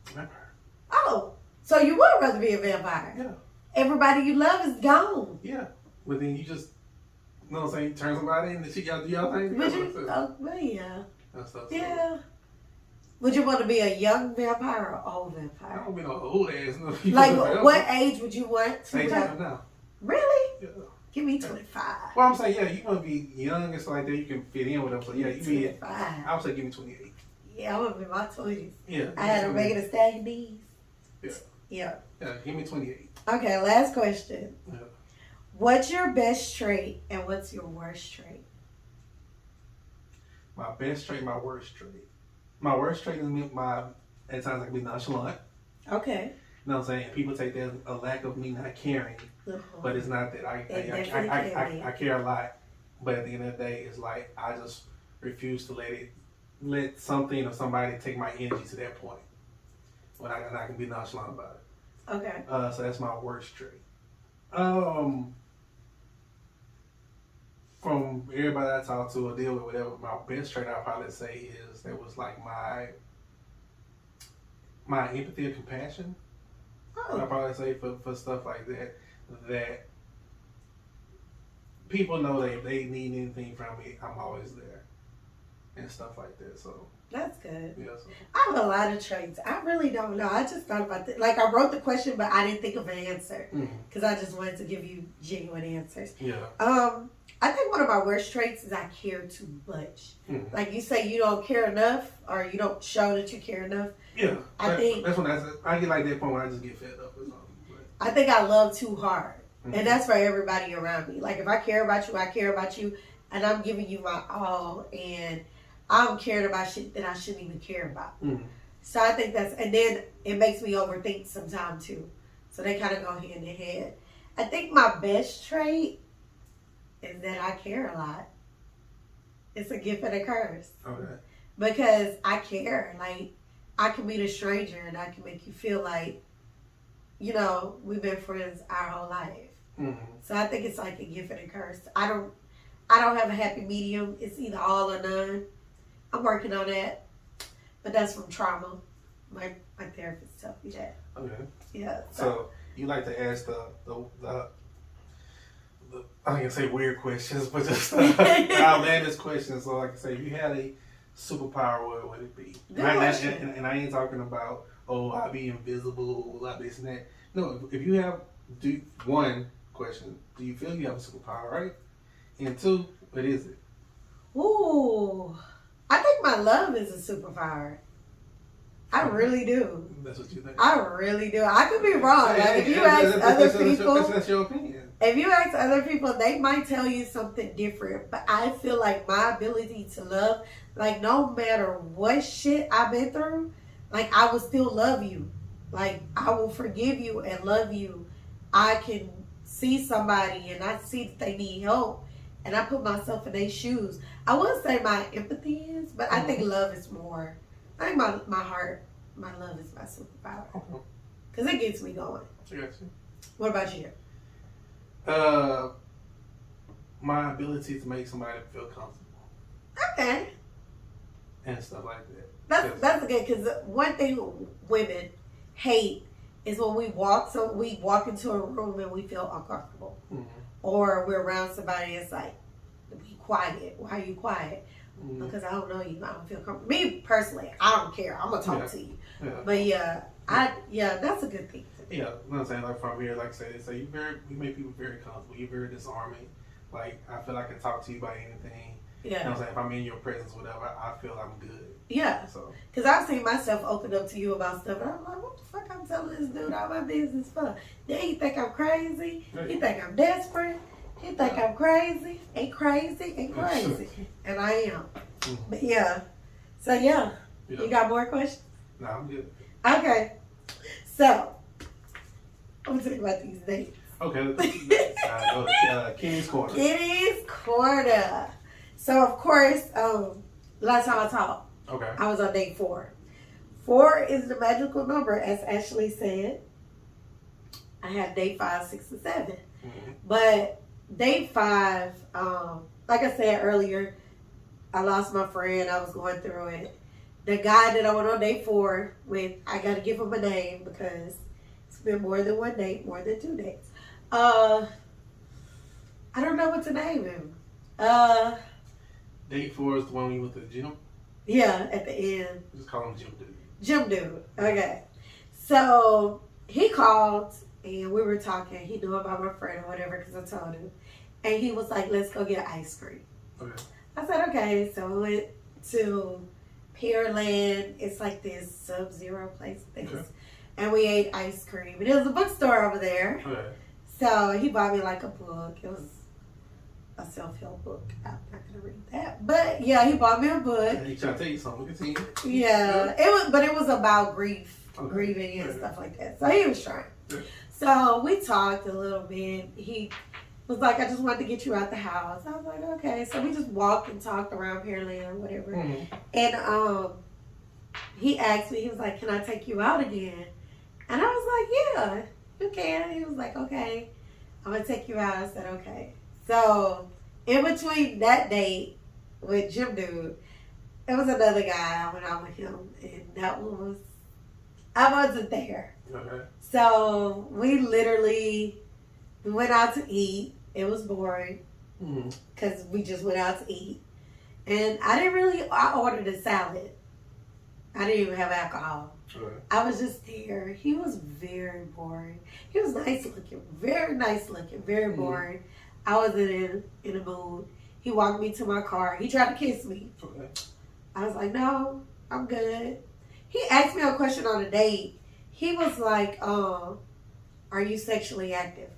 Vampire. Oh, so you would rather be a vampire? Yeah. Everybody you love is gone. Yeah. But then you just, you know what I'm saying, turn somebody in and shit, y'all do y'all thing. Would you? Oh, well, yeah. That's stuff. Yeah. Would you want to be a young vampire or old I vampire? don't be no old ass. No, Like, what age would you want to 18 have? now. Really? Yeah. Give me 25. Well, I'm saying, yeah, you want to be young and stuff like that. You can fit in with them. So, yeah, you be, 25. I would say give me 28. Yeah, I'm going to be in my 20s. Yeah. I had a regular stag knees. Yeah. Yeah. Yeah, give me 28. Okay, last question. Yeah. What's your best trait and what's your worst trait? My best trait, my worst trait. My worst trait is at times I can be nonchalant. Okay. You know what I'm saying? People take that as a lack of me not caring, but it's not that. I care a lot, but at the end of the day, it's like I just refuse to let something or somebody take my energy to that point when I can be nonchalant about it. Okay. So that's my worst trait. From everybody I talk to or deal with, whatever, my best trait I'll probably say is that was like my empathy and compassion. I'll probably say for stuff like that people know that if they need anything from me, I'm always there and stuff like that. So that's good. Yeah. So. I have a lot of traits. I really don't know. I just thought about that. Like, I wrote the question, but I didn't think of an answer because I just wanted to give you genuine answers. Yeah. I think one of my worst traits is I care too much. Like you say, you don't care enough, or you don't show that you care enough. Yeah, I think that's when I get like that point when I just get fed up or something. I think I love too hard, and that's for everybody around me. Like, if I care about you, I care about you, and I'm giving you my all, and I'm caring about shit that I shouldn't even care about. So I think and then it makes me overthink sometimes too. So they kind of go hand in hand. I think my best trait is that I care a lot. It's a gift and a curse. Okay. Because I care. Like, I can meet a stranger and I can make you feel like, you know, we've been friends our whole life. So I think it's like a gift and a curse. I don't have a happy medium. It's either all or none. I'm working on that. But that's from trauma. My therapist told me that. Okay. Yeah. So you like to ask the I ain't gonna say weird questions, but just outlandish questions. So like I say, if you had a superpower, what would it be? And I ain't talking about, I'll be invisible, I'll be this and that. No, if you have one question, do you feel you have a superpower, right? And two, what is it? Ooh, I think my love is a superpower. I really do. That's what you think? I really do. I could be wrong. Like, if you ask other people, that's your opinion. If you ask other people, they might tell you something different. But I feel like my ability to love, like, no matter what shit I've been through, like, I will still love you. Like, I will forgive you and love you. I can see somebody and I see that they need help, and I put myself in their shoes. I would say my empathy is, but I think love is more. I think my heart, my love is my superpower. Because it gets me going. I got you. What about you? My ability to make somebody feel comfortable. Okay. And stuff like that. That's good, because one thing women hate is when we walk into a room and we feel uncomfortable. Mm-hmm. Or we're around somebody, it's like, be quiet. Why are you quiet? Mm-hmm. Because I don't know you. I don't feel comfortable. Me personally, I don't care. I'm gonna talk to you. Yeah. But that's a good thing. Yeah, you know what I'm saying? Like from here, like I said, so you make people very comfortable. You're very disarming. Like I feel like I can talk to you about anything. Yeah. You know what I'm saying? If I'm in your presence, whatever, I feel I'm good. Yeah. So, because I've seen myself open up to you about stuff, and I'm like, what the fuck I'm telling this dude all my business for? Then he think I'm crazy. Right. He think I'm desperate. He think I'm crazy. Ain't crazy. And I am. Mm-hmm. But yeah. So yeah. You got more questions? No, I'm good. Okay. So, I'm talking about these dates. Okay. Go to Kenni's Corner. Kenni's Corner. So, of course, last time I talked, I was on date 4. 4 is the magical number, as Ashley said. I had date 5, 6, and 7. Mm-hmm. But date 5, like I said earlier, I lost my friend. I was going through it. The guy that I went on date 4 with, I got to give him a name because it's been more than one date, more than 2 dates. I don't know what to name him. Date 4 is the one we went to the gym? Yeah, at the end. Just call him Gym Dude. Gym Dude. Okay. So he called and we were talking. He knew about my friend or whatever because I told him. And he was like, let's go get ice cream. Okay. I said, okay. So we went to Pearland. It's like this Sub-Zero place. Okay. And we ate ice cream. And there was a bookstore over there. Okay. So he bought me like a book. It was a self-help book. I'm not gonna read that, but yeah, he bought me a book. He trying to tell you something. Continue. Yeah, it was about grieving and stuff like that. So he was trying. Yeah. So we talked a little bit. He was like, "I just wanted to get you out the house." I was like, "Okay." So we just walked and talked around Pearland, whatever. Mm-hmm. And he asked me. He was like, "Can I take you out again?" And I was like, "Yeah, you can." He was like, "Okay, I'm gonna take you out." I said, "Okay." So, in between that date with Gym Dude, there was another guy. I went out with him, and that one was, I wasn't there. Okay. So, we went out to eat. It was boring, because we just went out to eat. And I ordered a salad. I didn't even have alcohol. Okay. I was just there. He was very boring. He was nice looking, very boring. I wasn't in a mood. He walked me to my car. He tried to kiss me. Okay. I was like, no, I'm good. He asked me a question on a date. He was like, are you sexually active?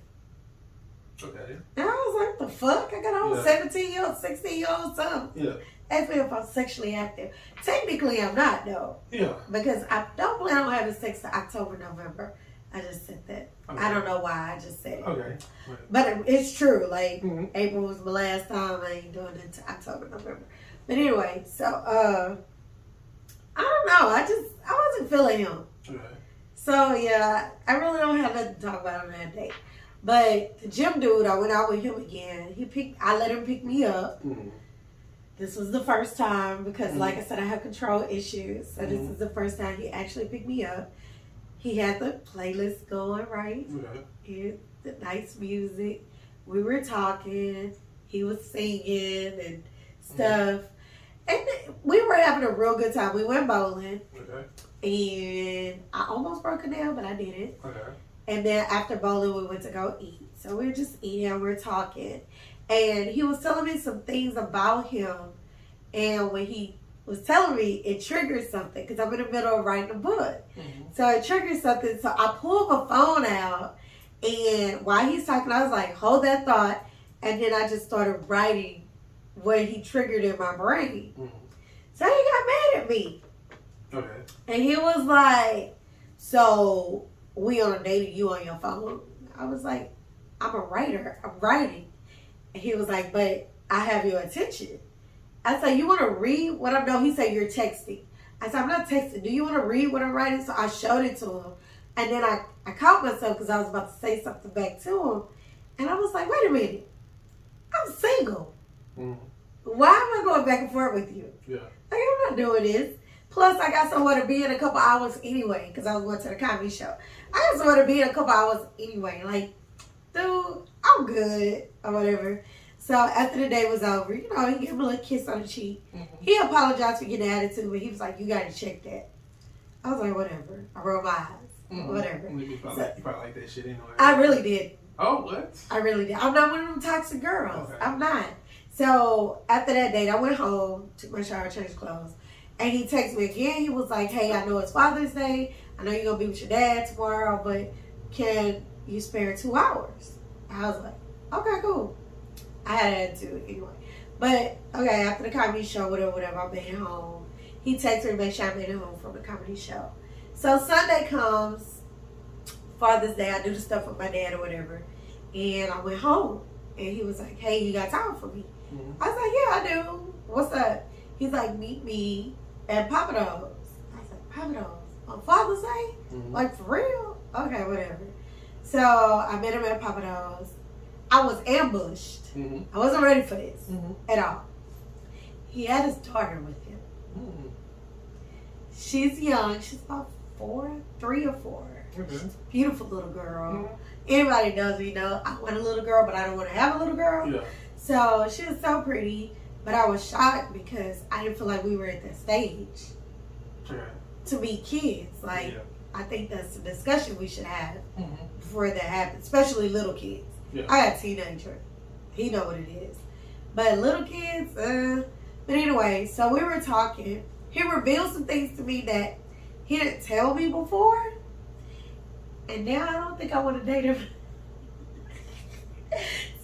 Okay. And I was like, the fuck? I got a whole 17-year-old, 16-year-old son. Yeah. Asked me if I'm sexually active. Technically, I'm not, though. Yeah. Because I don't plan on having sex till October, November. I just said that. Okay. I don't know why. I just said it. Okay. Right. But it's true. Like, April was my last time. I ain't doing it until October, November. But anyway, so, I don't know. I wasn't feeling him. Okay. So, yeah, I really don't have nothing to talk about on that day. But the Gym Dude, I went out with him again. I let him pick me up. Mm-hmm. This was the first time because, like I said, I have control issues. So this is the first time he actually picked me up. He had the playlist going, right? Yeah. The nice music. We were talking. He was singing and stuff. And we were having a real good time. We went bowling. Okay. And I almost broke a nail, but I didn't. Okay. And then after bowling, we went to go eat. So we were just eating. We were talking. And he was telling me some things about him. And when he was telling me, it triggered something because I'm in the middle of writing a book. Mm-hmm. So it triggered something. So I pulled my phone out, and while he's talking, I was like, hold that thought. And then I just started writing what he triggered in my brain. Mm-hmm. So he got mad at me. Okay. And he was like, so we on a date and you on your phone? I was like, I'm a writer. I'm writing. And he was like, but I have your attention. I said, you want to read what I'm doing? He said, you're texting. I said, I'm not texting. Do you want to read what I'm writing? So I showed it to him. And then I caught myself because I was about to say something back to him. And I was like, wait a minute. I'm single. Mm-hmm. Why am I going back and forth with you? Yeah. Like, I'm not doing this. Plus, I got somewhere to be in a couple hours anyway because I was going to the comedy show. I got somewhere to be in a couple hours anyway. Like, dude, I'm good or whatever. So after the day was over, you know, he gave me a little kiss on the cheek. Mm-hmm. He apologized for getting an attitude, but he was like, you got to check that. I was like, whatever. I rolled my eyes. Mm-hmm. Whatever. You probably like that shit anyway. I really did. Oh, what? I really did. I'm not one of them toxic girls. Okay. I'm not. So after that date, I went home, took my shower, changed clothes. And he texted me again. He was like, hey, I know it's Father's Day. I know you're going to be with your dad tomorrow, but can you spare 2 hours? I was like, okay, cool. I had an attitude anyway. But, okay, after the comedy show, whatever, I made it home. He texted me to make sure I made it home from the comedy show. So Sunday comes, Father's Day, I do the stuff with my dad or whatever. And I went home. And he was like, hey, you got time for me? Mm-hmm. I was like, yeah, I do. What's up? He's like, meet me at Papa Do's. I was like, Papa Do's? On Father's Day? Mm-hmm. Like, for real? Okay, whatever. So I met him at Papa Do's. I was ambushed. Mm-hmm. I wasn't ready for this at all. He had his daughter with him. Mm-hmm. She's young. She's about 3 or 4. Mm-hmm. She's a beautiful little girl. Mm-hmm. Anybody knows me, know I want a little girl, but I don't want to have a little girl. Yeah. So she was so pretty, but I was shocked because I didn't feel like we were at that stage to meet kids. Like, I think that's a discussion we should have before that happens, especially little kids. Yeah. I got a teenager. He know what it is. But little kids, But anyway, so we were talking. He revealed some things to me that he didn't tell me before. And now I don't think I want to date him.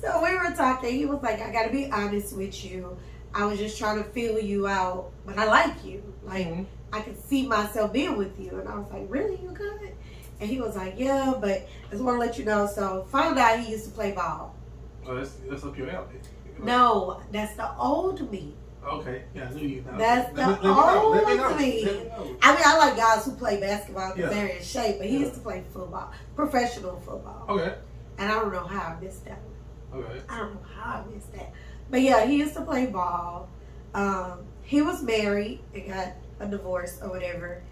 So we were talking. He was like, I got to be honest with you. I was just trying to feel you out. But I like you. Like, I could see myself being with you. And I was like, really? You good? And he was like, yeah, but I just want to let you know. So found out he used to play ball. Oh, that's up your alley. No, that's the old me. Okay, yeah, I knew you. That's the old me. I mean, I like guys who play basketball because they're in shape, but he used to play football, professional football. Okay. And I don't know how I missed that one. Okay. I don't know how I missed that. But yeah, he used to play ball. He was married and got a divorce or whatever.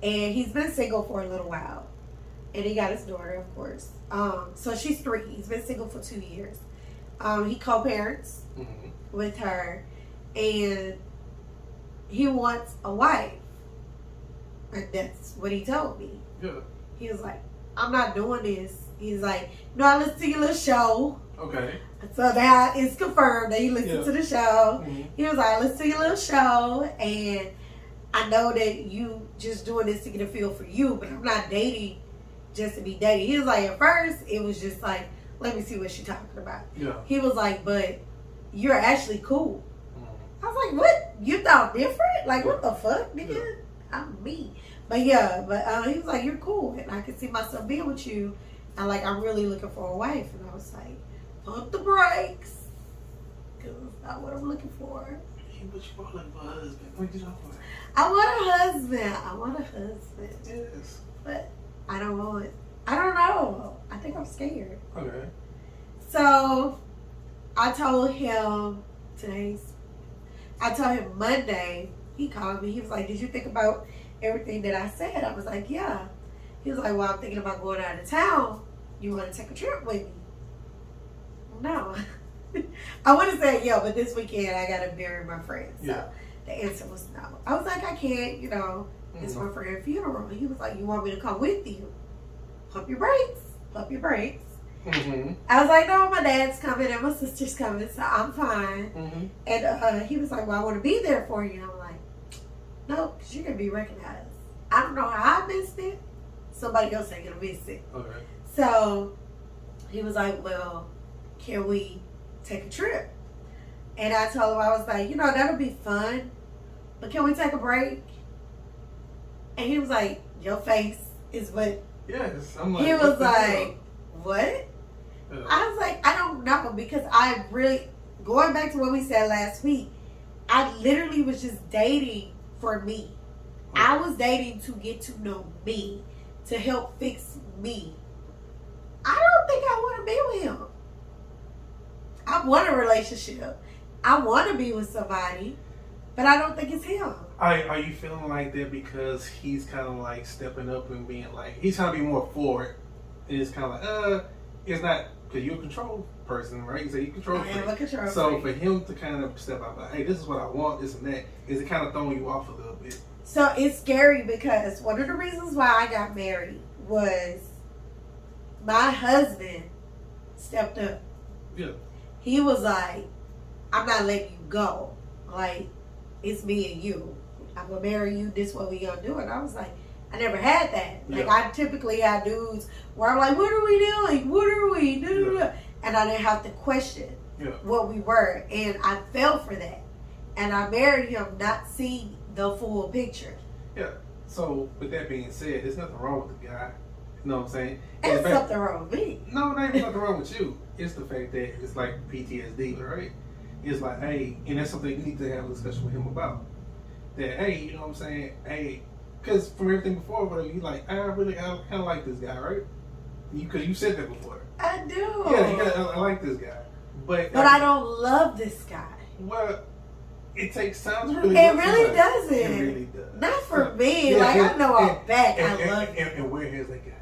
And he's been single for a little while. And he got his daughter, of course. So she's 3. He's been single for 2 years. He co-parents with her. And he wants a wife. And that's what he told me. Yeah. He was like, I'm not doing this. He's like, no, I listened to your little show. Okay. So that is confirmed that he listened to the show. Mm-hmm. He was like, I listened to your little show. And I know that you just doing this to get a feel for you. But I'm not dating just to be dating. He was like, at first, it was just like, let me see what she's talking about. Yeah. He was like, but you're actually cool. I was like, what? You thought different? Like, what the fuck, nigga? Yeah. I'm me. But yeah, he was like, you're cool. And I can see myself being with you. And like, I'm really looking for a wife. And I was like, pump the brakes. Because it's not what I'm looking for. But you want a husband. What you talking about? I want a husband. Yes. But I don't know. I think I'm scared. Okay. So, I told him Monday, he called me. He was like, did you think about everything that I said? I was like, yeah. He was like, well, I'm thinking about going out of town. You want to take a trip with me? No. I would have said yeah, but this weekend I got to bury my friend. So the answer was no. I was like, I can't, it's my friend's funeral. He was like, you want me to come with you? Pump your brakes. Mm-hmm. I was like, no, my dad's coming and my sister's coming, so I'm fine. Mm-hmm. And he was like, well, I want to be there for you. And I'm like, no, because you're going to be recognized. I don't know how I missed it. Somebody else ain't going to miss it. Okay. So he was like, well, can we take a trip? And I told him, I was like, that'll be fun, but can we take a break? And he was like, your face is what. Yes. I'm like, he was like, what? I was like, I don't know, because I really, going back to what we said last week, I literally was just dating for me. I was dating to get to know me, to help fix me, I don't think I want to be with him. I want a relationship. I want to be with somebody, but I don't think it's him. Are you feeling like that because he's kind of like stepping up and being like, he's trying to be more forward? And it's kind of like, it's not, because you're a control person, right? You say you control freak. I am a control freak. So for him to kind of step out, like, hey, this is what I want, this and that, is it kind of throwing you off a little bit? So it's scary because one of the reasons why I got married was my husband stepped up. Yeah. He was like, I'm not letting you go. Like, it's me and you. I'm going to marry you. This is what we going to do. And I was like, I never had that. Like, Yeah. I typically had dudes where I'm like, what are we doing? What are we? Yeah. And I didn't have to question Yeah. what we were. And I fell for that. And I married him not seeing the full picture. Yeah. So with that being said, there's nothing wrong with the guy. You know what I'm saying? There's something wrong with me. No, there ain't nothing wrong with you. It's the fact that it's like PTSD, right? It's like, hey, and that's something you need to have a discussion with him about. That, hey, you know what I'm saying? Hey, because from everything before, whatever, you like, I kind of like this guy, right? Because you said that before. I do. Yeah, I like this guy. But I don't love this guy. Well, it takes time to really It love really somebody. doesn't. It really does. Not for me. Yeah, like, and- I know I'm and- back. And, I love and, you. and where has that guy?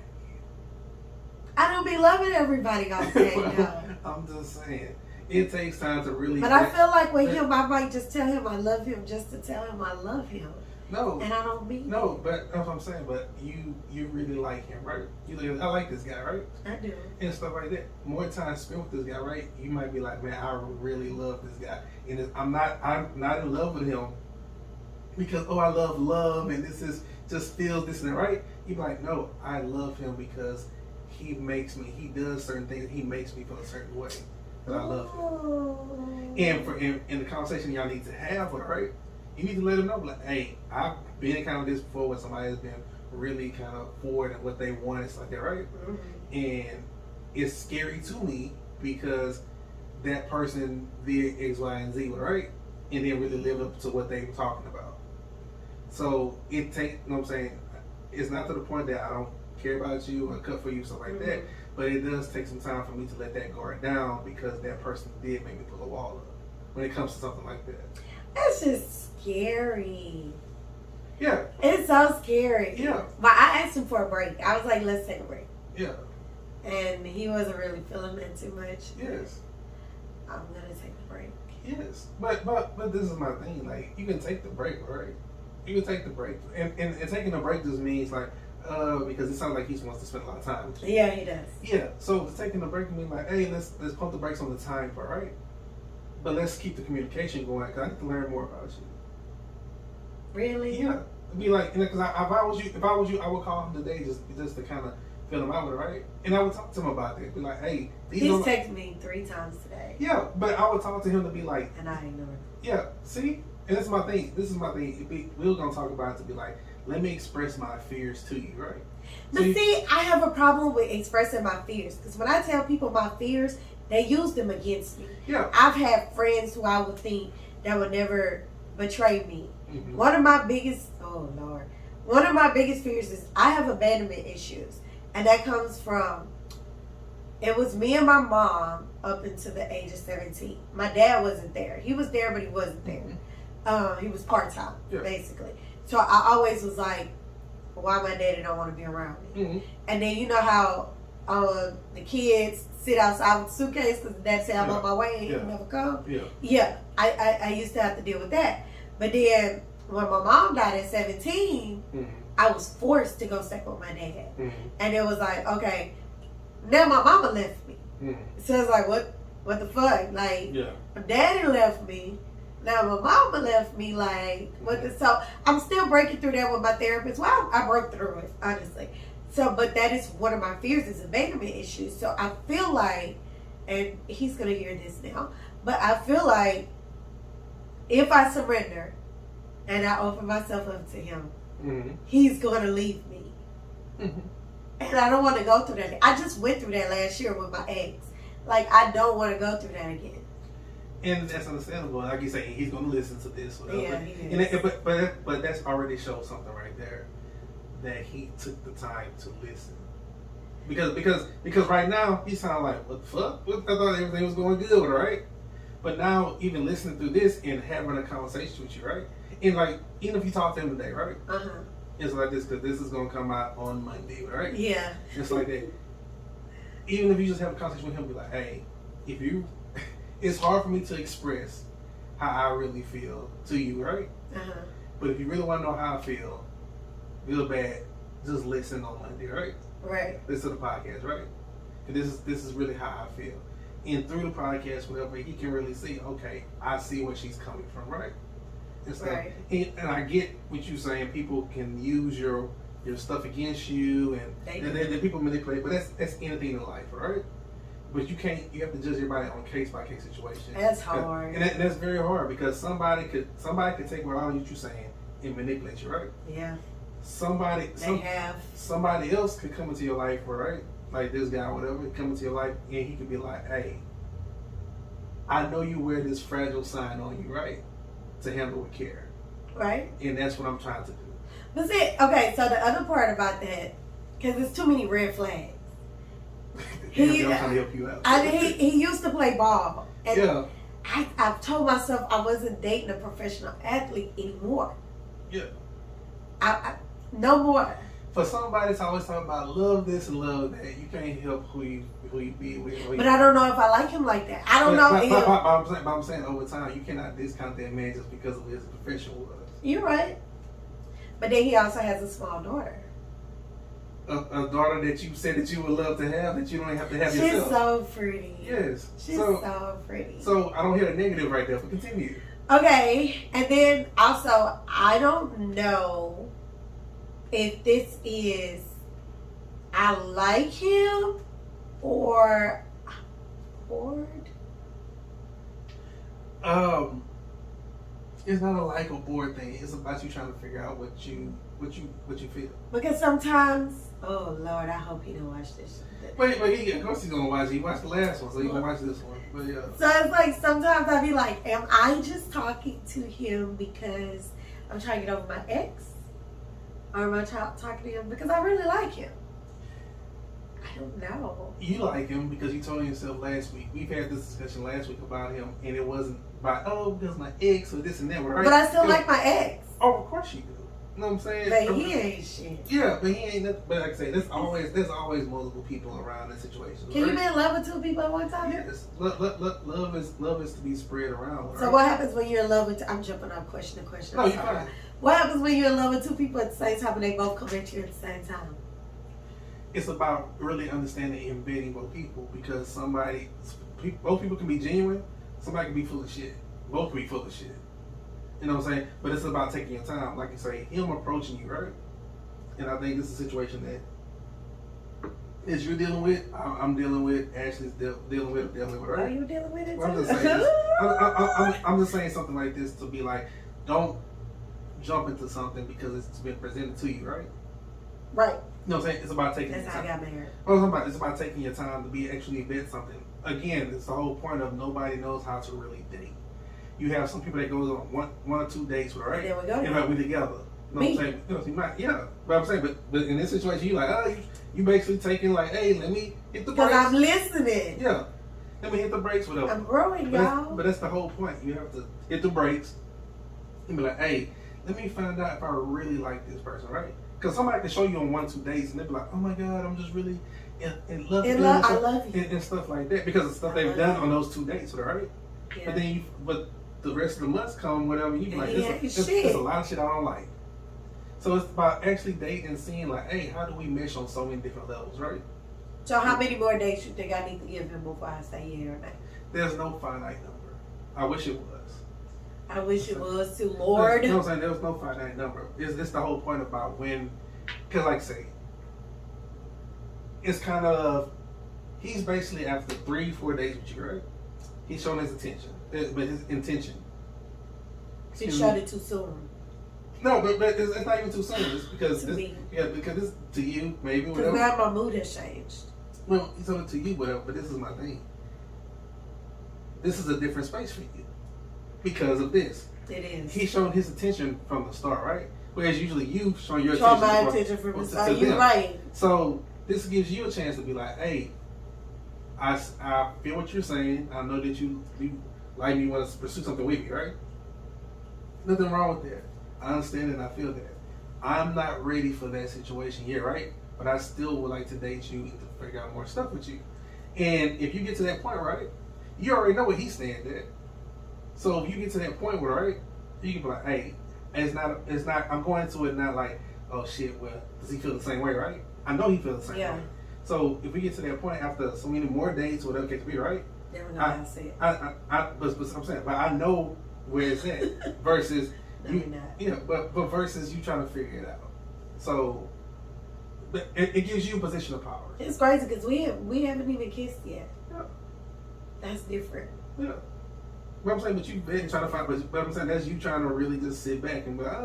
I don't be loving everybody all day, though. I'm just saying. It takes time to really. But I feel like with him, I might just tell him I love him just to tell him I love him. No. And I don't mean No, but that's what I'm saying. But you really like him, right? I like this guy, right? I do. And stuff like that. More time spent with this guy, right? You might be like, man, I really love this guy, and I'm not in love with him because I love, and this is just feels this and that, right? You be like, no, I love him because he does certain things, he makes me feel a certain way that I love him. And in the conversation y'all need to have with her, right? You need to let him know, like, hey, I've been kind of this before where somebody has been really kind of forward in what they want and stuff like that, right? Mm-hmm. And it's scary to me because that person did X, Y, and Z, right? And then really live up to what they were talking about. So it takes, you know what I'm saying? It's not to the point that I don't care about you or cut for you, stuff like that. But it does take some time for me to let that guard down because that person did make me pull a wall up when it comes to something like that. That's just scary. Yeah. It's so scary. Yeah. But I asked him for a break. I was like, let's take a break. Yeah. And he wasn't really feeling that too much. Yes. I'm going to take a break. Yes. But this is my thing. Like, you can take the break, right? You can take the break. And taking the break just means like, because it sounds like he just wants to spend a lot of time with you. Yeah, he does. Yeah, so taking the break means like, hey, let's pump the brakes on the time part, right? But let's keep the communication going because I need to learn more about you. Really? Yeah, it'd be like, because if I was you, I would call him today just to kind of fill him out with it, right? And I would talk to him about that. Be like, hey, He's texted me 3 times today. Yeah, but I would talk to him to be like, and I ignored him. Yeah, see, and this is my thing. We're gonna talk about it to be like, let me express my fears to you, right? But see, I have a problem with expressing my fears because when I tell people my fears, they use them against me. Yeah. I've had friends who I would think that would never betray me. Mm-hmm. One of my biggest fears is I have abandonment issues. And that comes from, it was me and my mom up until the age of 17. My dad wasn't there. He was there, but he wasn't there. Mm-hmm. He was part-time, basically. So I always was like, why my daddy don't want to be around me? Mm-hmm. And then you know how the kids sit outside with the suitcase because dad said I'm on my way and he never come? Yeah, I used to have to deal with that. But then when my mom died at 17, I was forced to go stay with my dad. And it was like, okay, now my mama left me. So it's like, what the fuck? Like, my daddy left me. Now my mama left me. Like, what the? So I'm still breaking through that with my therapist. Well, I broke through it, honestly. So, but that is one of my fears is abandonment issues. So I feel like, and he's going to hear this now, but I feel like if I surrender and I open myself up to him, he's going to leave me. And I don't want to go through that. I just went through that last year with my ex. Like, I don't want to go through that again. And that's understandable. Like you say, he's going to listen to this. Whatever. Yeah, he is. But that's already shows something right there. that he took the time to listen. Because right now he sound like, what the fuck? I thought everything was going good, right? But now even listening through this and having a conversation with you, right? And like even if you talk to him today, right? It's like this because this is gonna come out on Monday, right? Yeah. It's like that. Even if you just have a conversation with him, be like, hey, if you, it's hard for me to express how I really feel to you, right? But if you really want to know how I feel bad, just listen on Monday, right? Right. Listen to the podcast, right? And this is really how I feel. And through the podcast, whatever, he can really see, okay, I see where she's coming from, right? And stuff. Right. And I get what you're saying. People can use your stuff against you, and then people manipulate. But that's anything in life, right? But you have to judge everybody on a case by case situation. That's hard. And that's very hard because somebody could take what all you're saying and manipulate you, right? Yeah. Somebody else could come into your life, right? Like this guy, whatever, come into your life, and he could be like, hey, I know you wear this fragile sign on you, right? To handle with care. Right. And that's what I'm trying to do. But see, okay, so the other part about that, because there's too many red flags. I'm trying to help you out. He used to play ball. And yeah. I've told myself I wasn't dating a professional athlete anymore. Yeah. I no more. For somebody that's always talking about love this and love that, you can't help who you be with. But I don't know if I like him like that. I don't know if... I'm saying over time, you cannot discount that man just because of his professional was. You're right. But then he also has a small daughter. A daughter that you said that you would love to have, that you don't have to have yourself. She's so pretty. Yes. She's so pretty. So I don't hear the negative right there, but continue. Okay, and then also, I don't know if this is I like him or bored. It's not a like or bored thing. It's about you trying to figure out what you feel. Because sometimes, oh Lord, I hope he don't watch this. But of course he's gonna watch it. He watched the last one, so he's gonna watch this one. But yeah. So it's like sometimes I be like, am I just talking to him because I'm trying to get over my ex? Or am I talking to him because I really like him? I don't know. You like him because you told yourself last week. We've had this discussion last week about him, and it wasn't about, because my ex or this and that, right? But I still like my ex. Oh, of course you do. You know what I'm saying? But he ain't shit. Yeah, but he ain't nothing. But like I say, there's always multiple people around that situation. Can you be in love with two people at one time? Yes. Love is to be spread around. Right? So what happens when you're in love with? I'm jumping off question to question. No, you're fine. What happens when you're in love with two people at the same time and they both come at you at the same time? It's about really understanding and embedding both people, because both people can be genuine. Somebody can be full of shit. Both can be full of shit. You know what I'm saying? But it's about taking your time. Like you say, him approaching you, right? And I think this is a situation that is you're dealing with, I'm dealing with, Ashley's dealing with, right? Are you dealing with it too? Well, I'm just saying I'm just saying something like this to be like, don't jump into something because it's been presented to you, right? Right. You know what I'm saying? It's about taking your time. That's how I got married. Well, it's about taking your time to be actually vet something. Again, it's the whole point of nobody knows how to really date. You have some people that goes on one or two dates with, right? And then we go. And like we together. You know what I'm saying? You know, so you might, yeah. But I'm saying, but in this situation, you like, you basically taking like, hey, let me hit the brakes. Because I'm listening. Yeah. Let me hit the brakes, whatever. I'm growing, y'all. But that's the whole point. You have to hit the brakes and be like, hey, let me find out if I really like this person, right? Because somebody can show you on 1 or 2 dates and they'll be like, oh my God, I'm just really in love with you. I love you. And stuff like that. Because of stuff they've done on those 2 dates, right? Yeah. But the rest of the months come, whatever, you be like, there's a lot of shit I don't like. So it's about actually dating and seeing like, hey, how do we mesh on so many different levels, right? So how many more dates you think I need to give him before I say yeah or no? There's no finite number. I wish it was. I wish it was too, Lord. You know what I'm saying? There was no finite number. It's the whole point about when, because like I say, it's kind of, he's basically after 3-4 days with you, right? He's showing his attention, but his intention. He showed it too soon. No, but it's not even too soon. It's because to me. Yeah, because it's to you, maybe whatever. Because now my mood has changed. Well, he told it to you, whatever. But this is my thing. This is a different space for you because of this. It is. He showed his attention from the start, right? Whereas usually you showing your Show attention my attention from the side. to You're them. right. So this gives you a chance to be like, hey, I feel what you're saying. I know that you like me, want to pursue something with me, right? Nothing wrong with that. I understand it and I feel that. I'm not ready for that situation yet, right? But I still would like to date you and to figure out more stuff with you. And if you get to that point, right, you already know where he stands at. So if you get to that point where, right, you can be like, hey, it's not, I'm going into it not like, oh shit, well, does he feel the same way, right? I know he feels the same way. So if we get to that point after so many more dates, whatever it can be, right? Never know how to say it. But I'm saying, but I know where it's at versus but versus you trying to figure it out. So but it gives you a position of power. It's crazy because we haven't even kissed yet. Yeah. That's different. Yeah. But I'm saying, but you've been trying to find, but I'm saying that's you trying to really just sit back and be like,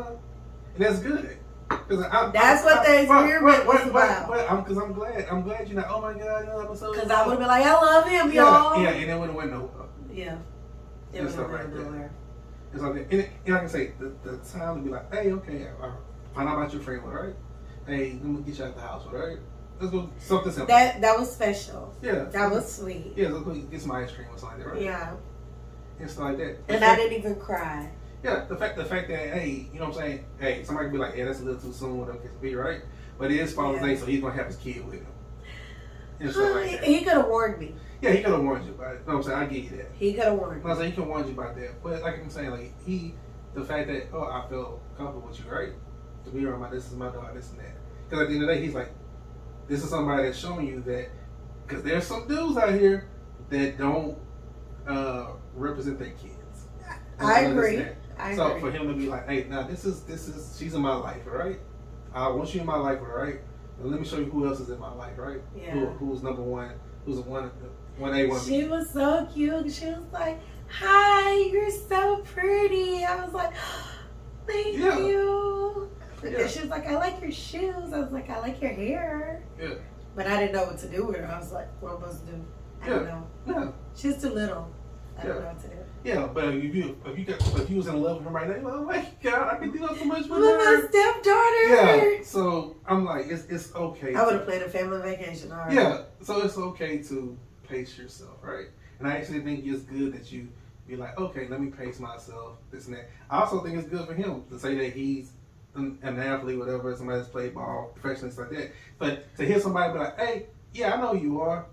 and that's good. That's what the experiment was about. Because I'm glad you're not. Oh my God, no episode. Because I would have been like, I love him, y'all. Yeah, and it would have went nowhere. Yeah, it And would stuff have like went that. nowhere. And so, and like I say, the time to be like, hey, okay, find out about your friend, right? Hey, let me get you out the house, right? Let's go something simple. That was special. Yeah, that was sweet. Yeah, let's go get some ice cream or something like that, right? Yeah, and stuff like that. And I didn't even cry. Yeah, the fact that, hey, you know what I'm saying? Hey, somebody could be like, yeah, that's a little too soon, whatever it could be, right? But it is Father's Day, so he's gonna have his kid with him. And stuff like that. He could have warned me. Yeah, he could have warned you about it. You know what I'm saying? I get you that. He could have warned me. No, so he could have warned you about that. But like I'm saying, like the fact that, I feel comfortable with you, right? To be around this is my daughter, this and that. Because at the end of the day, he's like, this is somebody that's showing you that, because there's some dudes out here that don't represent their kids. I agree. So for him to be like, hey, now this is she's in my life, right? I want you in my life, right? And let me show you who else is in my life, right? Yeah. Who's number one? Who's one A, one B? She was so cute. She was like, "Hi, you're so pretty." I was like, "Thank you." And she was like, "I like your shoes." I was like, "I like your hair." Yeah. But I didn't know what to do with her. I was like, "What am I supposed to do?" I don't know. Yeah. She's too little. I don't know what to do. Yeah, but if you was in love with him right now, you're like, oh my God, I can do so much with her. My stepdaughter. Yeah. So I'm like, it's okay. I would have planned a family vacation already. Yeah. So it's okay to pace yourself, right? And I actually think it's good that you be like, okay, let me pace myself, this and that. I also think it's good for him to say that he's an athlete, whatever, somebody that's played ball, professional, stuff like that. But to hear somebody be like, hey, yeah, I know you are.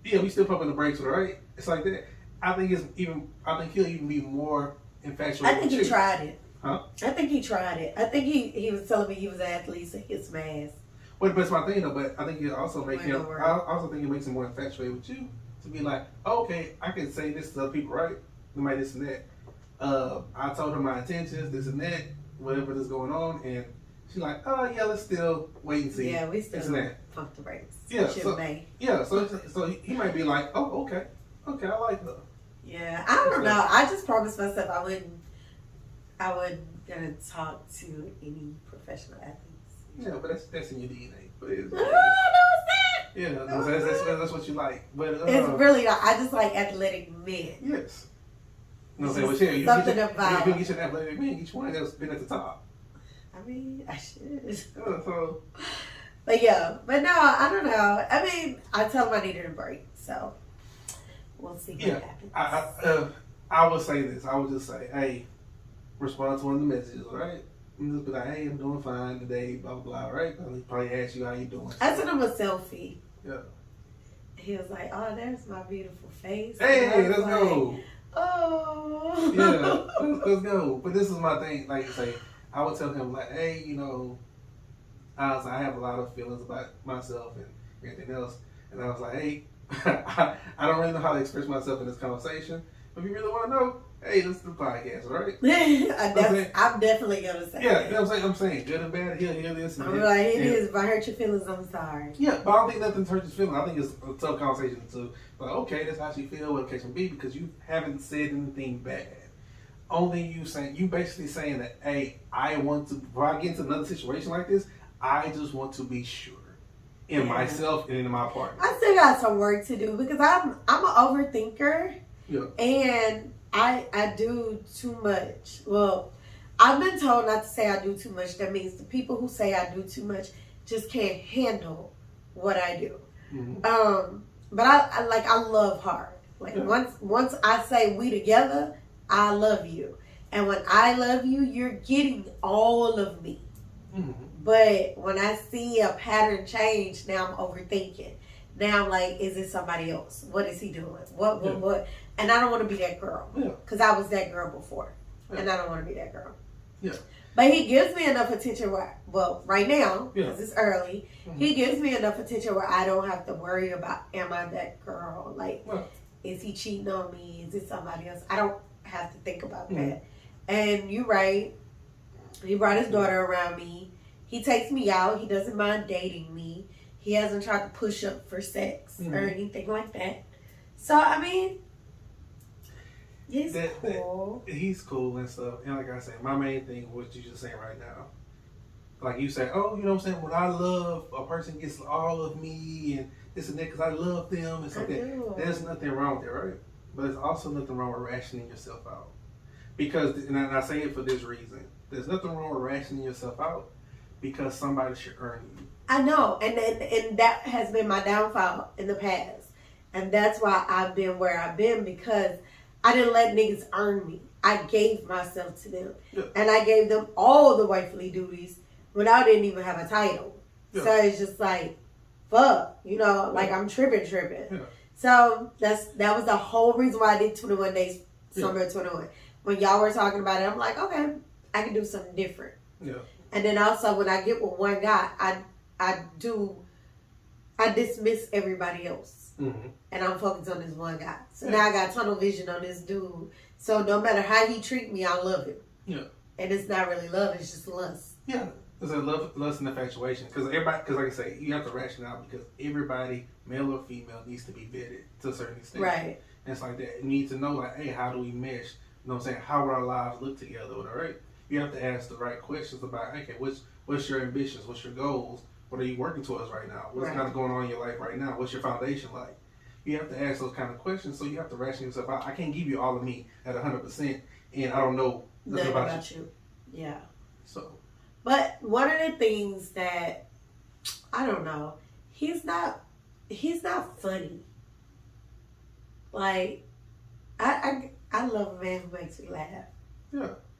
Yeah, we still pumping the brakes, right? It's like that. I think he'll even be more infatuated. I think he tried it. Huh? I think he tried it. I think he was telling me he was an athlete, so he's smashed. But that's my thing though. But I think it also makes him. I also think it makes him more infatuated with you to be like, oh, okay, I can say this to other people, right? Somebody this and that. I told her my intentions, this and that, whatever is going on, and she's like, oh yeah, let's still wait and see. Yeah, we still pump the brakes. Yeah, so he might be like, oh, okay, I like her. Yeah, I don't know. I just promised myself I wouldn't gonna talk to any professional athletes. Yeah, but that's in your DNA. But it's, no, it's not. Yeah, that's what you like. But it's really not. I just like athletic men. Yes. No, well, yeah, you get an athletic man, each one that's been at the top. I mean, I should. So. But no, I don't know. I mean, I tell him I needed a break, so we'll see what happens. I would say this. I would just say, hey, respond to one of the messages, right? And just be like, hey, I'm doing fine today, blah, blah, blah, right? I'll probably ask you how you doing. I sent him a selfie. Yeah. He was like, oh, there's my beautiful face. Hey, let's go. Oh. Yeah, let's go. But this is my thing. Like, say, I would tell him, like, hey, you know, I have a lot of feelings about myself and everything else. And I was like, hey, I don't really know how to express myself in this conversation. But if you really want to know, hey, listen to the podcast, right? I'm definitely going to say that. Yeah, I'm saying good and bad, he'll hear this. I'm like, it is. If I hurt your feelings, I'm sorry. Yeah, but I don't think nothing's hurt his feelings. I think it's a tough conversation to, like, okay, that's how she feel, what the case may be, because you haven't said anything bad. Only you basically saying that, hey, before I get into another situation like this, I just want to be sure in myself and in my partner. I still got some work to do because I'm an overthinker. Yeah. And I do too much. Well, I've been told not to say I do too much. That means the people who say I do too much just can't handle what I do. But I love hard. Like once I say we together, I love you. And when I love you, you're getting all of me. But when I see a pattern change, now I'm overthinking. Now I'm like, is it somebody else? What is he doing? What? And I don't want to be that girl. Because I was that girl before. And I don't want to be that girl. But he gives me enough attention right now, because it's early, he gives me enough attention where I don't have to worry about, am I that girl? Like, is he cheating on me? Is it somebody else? I don't have to think about that. And you're right. He brought his daughter around me. He takes me out. He doesn't mind dating me. He hasn't tried to push up for sex or anything like that. So, I mean, he's cool. He's cool and stuff. And like I said, my main thing was what you just saying right now. Like you say, oh, you know what I'm saying? When I love, a person gets all of me and this and that because I love them and stuff like that. There's nothing wrong with it, right? But there's also nothing wrong with rationing yourself out. Because, and I say it for this reason, there's nothing wrong with rationing yourself out because somebody should earn you. I know, and that has been my downfall in the past. And that's why I've been where I've been, because I didn't let niggas earn me. I gave myself to them. And I gave them all the wifely duties when I didn't even have a title. So it's just like, fuck, like I'm tripping. So that was the whole reason why I did 21 Days Summer of 21. When y'all were talking about it, I'm like, okay, I can do something different. And then also when I get with one guy, I dismiss everybody else. And I'm focused on this one guy. So now I got tunnel vision on this dude. So no matter how he treat me, I love him. And it's not really love, it's just lust. It's a lust and infatuation. Because like I say, you have to ration out because everybody, male or female, needs to be vetted to a certain extent. Right. And it's like that. You need to know, like, hey, how do we mesh? You know what I'm saying? How would our lives look together? All right? You have to ask the right questions about, okay, what's your ambitions? What's your goals? What are you working towards right now? What's kind of going on in your life right now? What's your foundation like? You have to ask those kind of questions, so you have to ration yourself out. I can't give you all of me at 100%, and I don't know nothing about you. Yeah. So. But one of the things that, I don't know, he's not funny. Like, I love a man who makes me laugh.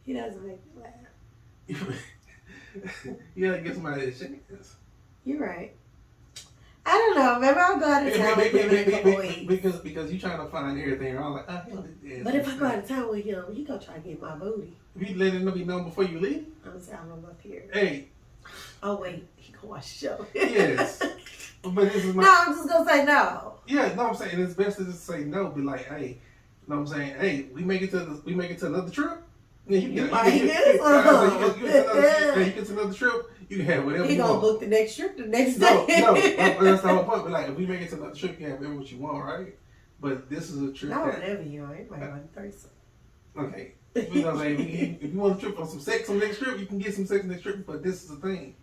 He doesn't make me laugh. You gotta get somebody that shakes. You're right. I don't know. Maybe I'll go out of town with him in a couple weeks. Because you trying to find everything wrong. Like, but if I go out of town with him, he gonna try to get my booty. If you let him be known before you leave? I'm saying I'm up here. Hey. Oh wait, he gonna watch the show. Yes. But this is my. No, I'm just gonna say no. Yeah, no, I'm saying it's best to just say no. Be like, hey, you know what I'm saying? Hey, we make it to another trip. Yeah, you get to another trip. You can have whatever. He gonna book the next trip the next day. No, that's the whole point. But like, if we make it to another trip, you can have whatever you want, right? But this is a trip. Not whatever you want. You might want to threesome. Okay. You know what I'm saying? If you want a trip on some sex on the next trip, you can get some sex on the next trip. But this is the thing.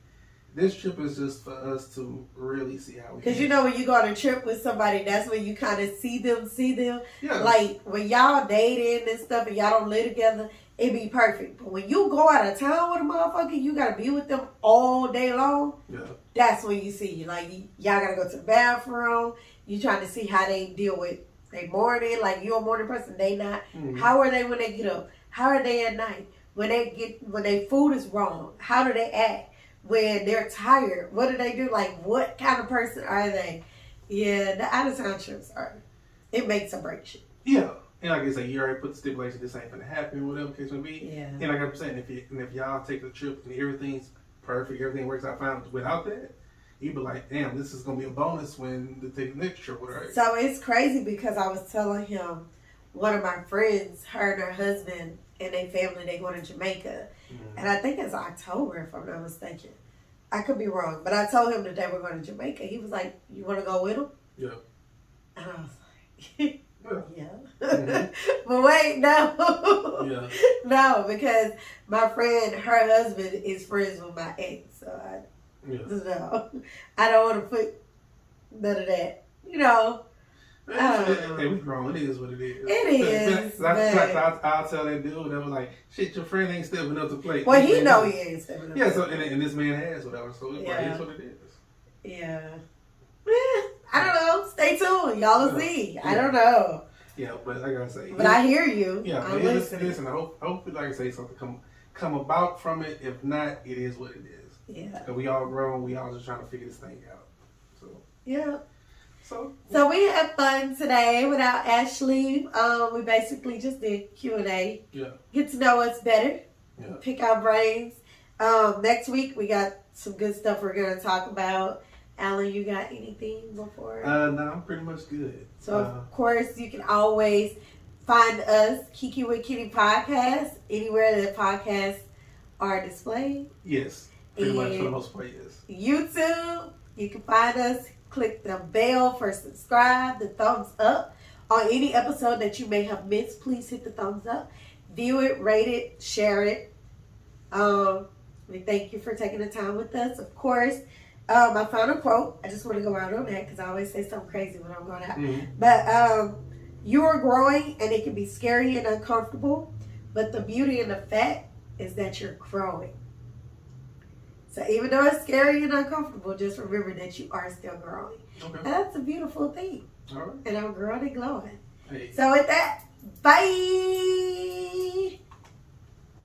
This trip is just for us to really see how we. Because when you go on a trip with somebody, that's when you kind of see them. Yeah. Like when y'all dating and stuff, and y'all don't live together, it'd be perfect. But when you go out of town with a motherfucker, you gotta be with them all day long. Yeah. That's when you see like y'all gotta go to the bathroom. You trying to see how they deal with their morning. Like you a morning person, they not. Mm-hmm. How are they when they get up? How are they at night? When their food is wrong, how do they act? When they're tired, what do they do? Like, what kind of person are they? Yeah, the out of town trips it makes or breaks you. Yeah. And like I said, you already put the stipulation, this ain't gonna happen, whatever the case may be. Yeah. And like I'm saying, if y'all take the trip and everything's perfect, everything works out fine without that, you'd be like, damn, this is gonna be a bonus when they take the next trip with her. So it's crazy because I was telling him, one of my friends, her and her husband and their family, they going to Jamaica. Mm-hmm. And I think it's October, if I'm not mistaken. I could be wrong, but I told him that they were going to Jamaica. He was like, you want to go with them? Yeah. And I was like, yeah. Mm-hmm. But wait, no. Yeah. No, because my friend, her husband is friends with my ex. So no, I don't want to put none of that, Hey, we grown. It is what it is. It is. I'll tell that dude that was like, shit, your friend ain't stepping up to play. Well, he know he ain't stepping up. Yeah, so and this man has whatever. So it is what it is. Yeah. I don't know. Stay tuned. Y'all will see. I don't know. Yeah, but like I say. But I hear you. Yeah, I'm listening. Listen, I hope like I say something come about from it. If not, it is what it is. Yeah. Because we all grown. We all just trying to figure this thing out. So. Yeah. So we had fun today without Ashley. We basically just did Q&A. Yeah. Get to know us better. Yeah. Pick our brains. Next week we got some good stuff we're going to talk about. Alan, you got anything before? No, I'm pretty much good. So, of course, you can always find us, Kiki with Kenni Podcast, anywhere that podcasts are displayed. Yes, pretty much for the most part, yes. YouTube, you can find us. Click the bell for subscribe, the thumbs up. On any episode that you may have missed, please hit the thumbs up. View it, rate it, share it. We thank you for taking the time with us. Of course, my final quote, I just want to go out on that because I always say something crazy when I'm going out. Mm-hmm. But you are growing and it can be scary and uncomfortable. But the beauty and the fact is that you're growing. So even though it's scary and uncomfortable, just remember that you are still growing. Okay. And that's a beautiful thing. All right. And I'm growing and glowing. Hey. So with that, bye.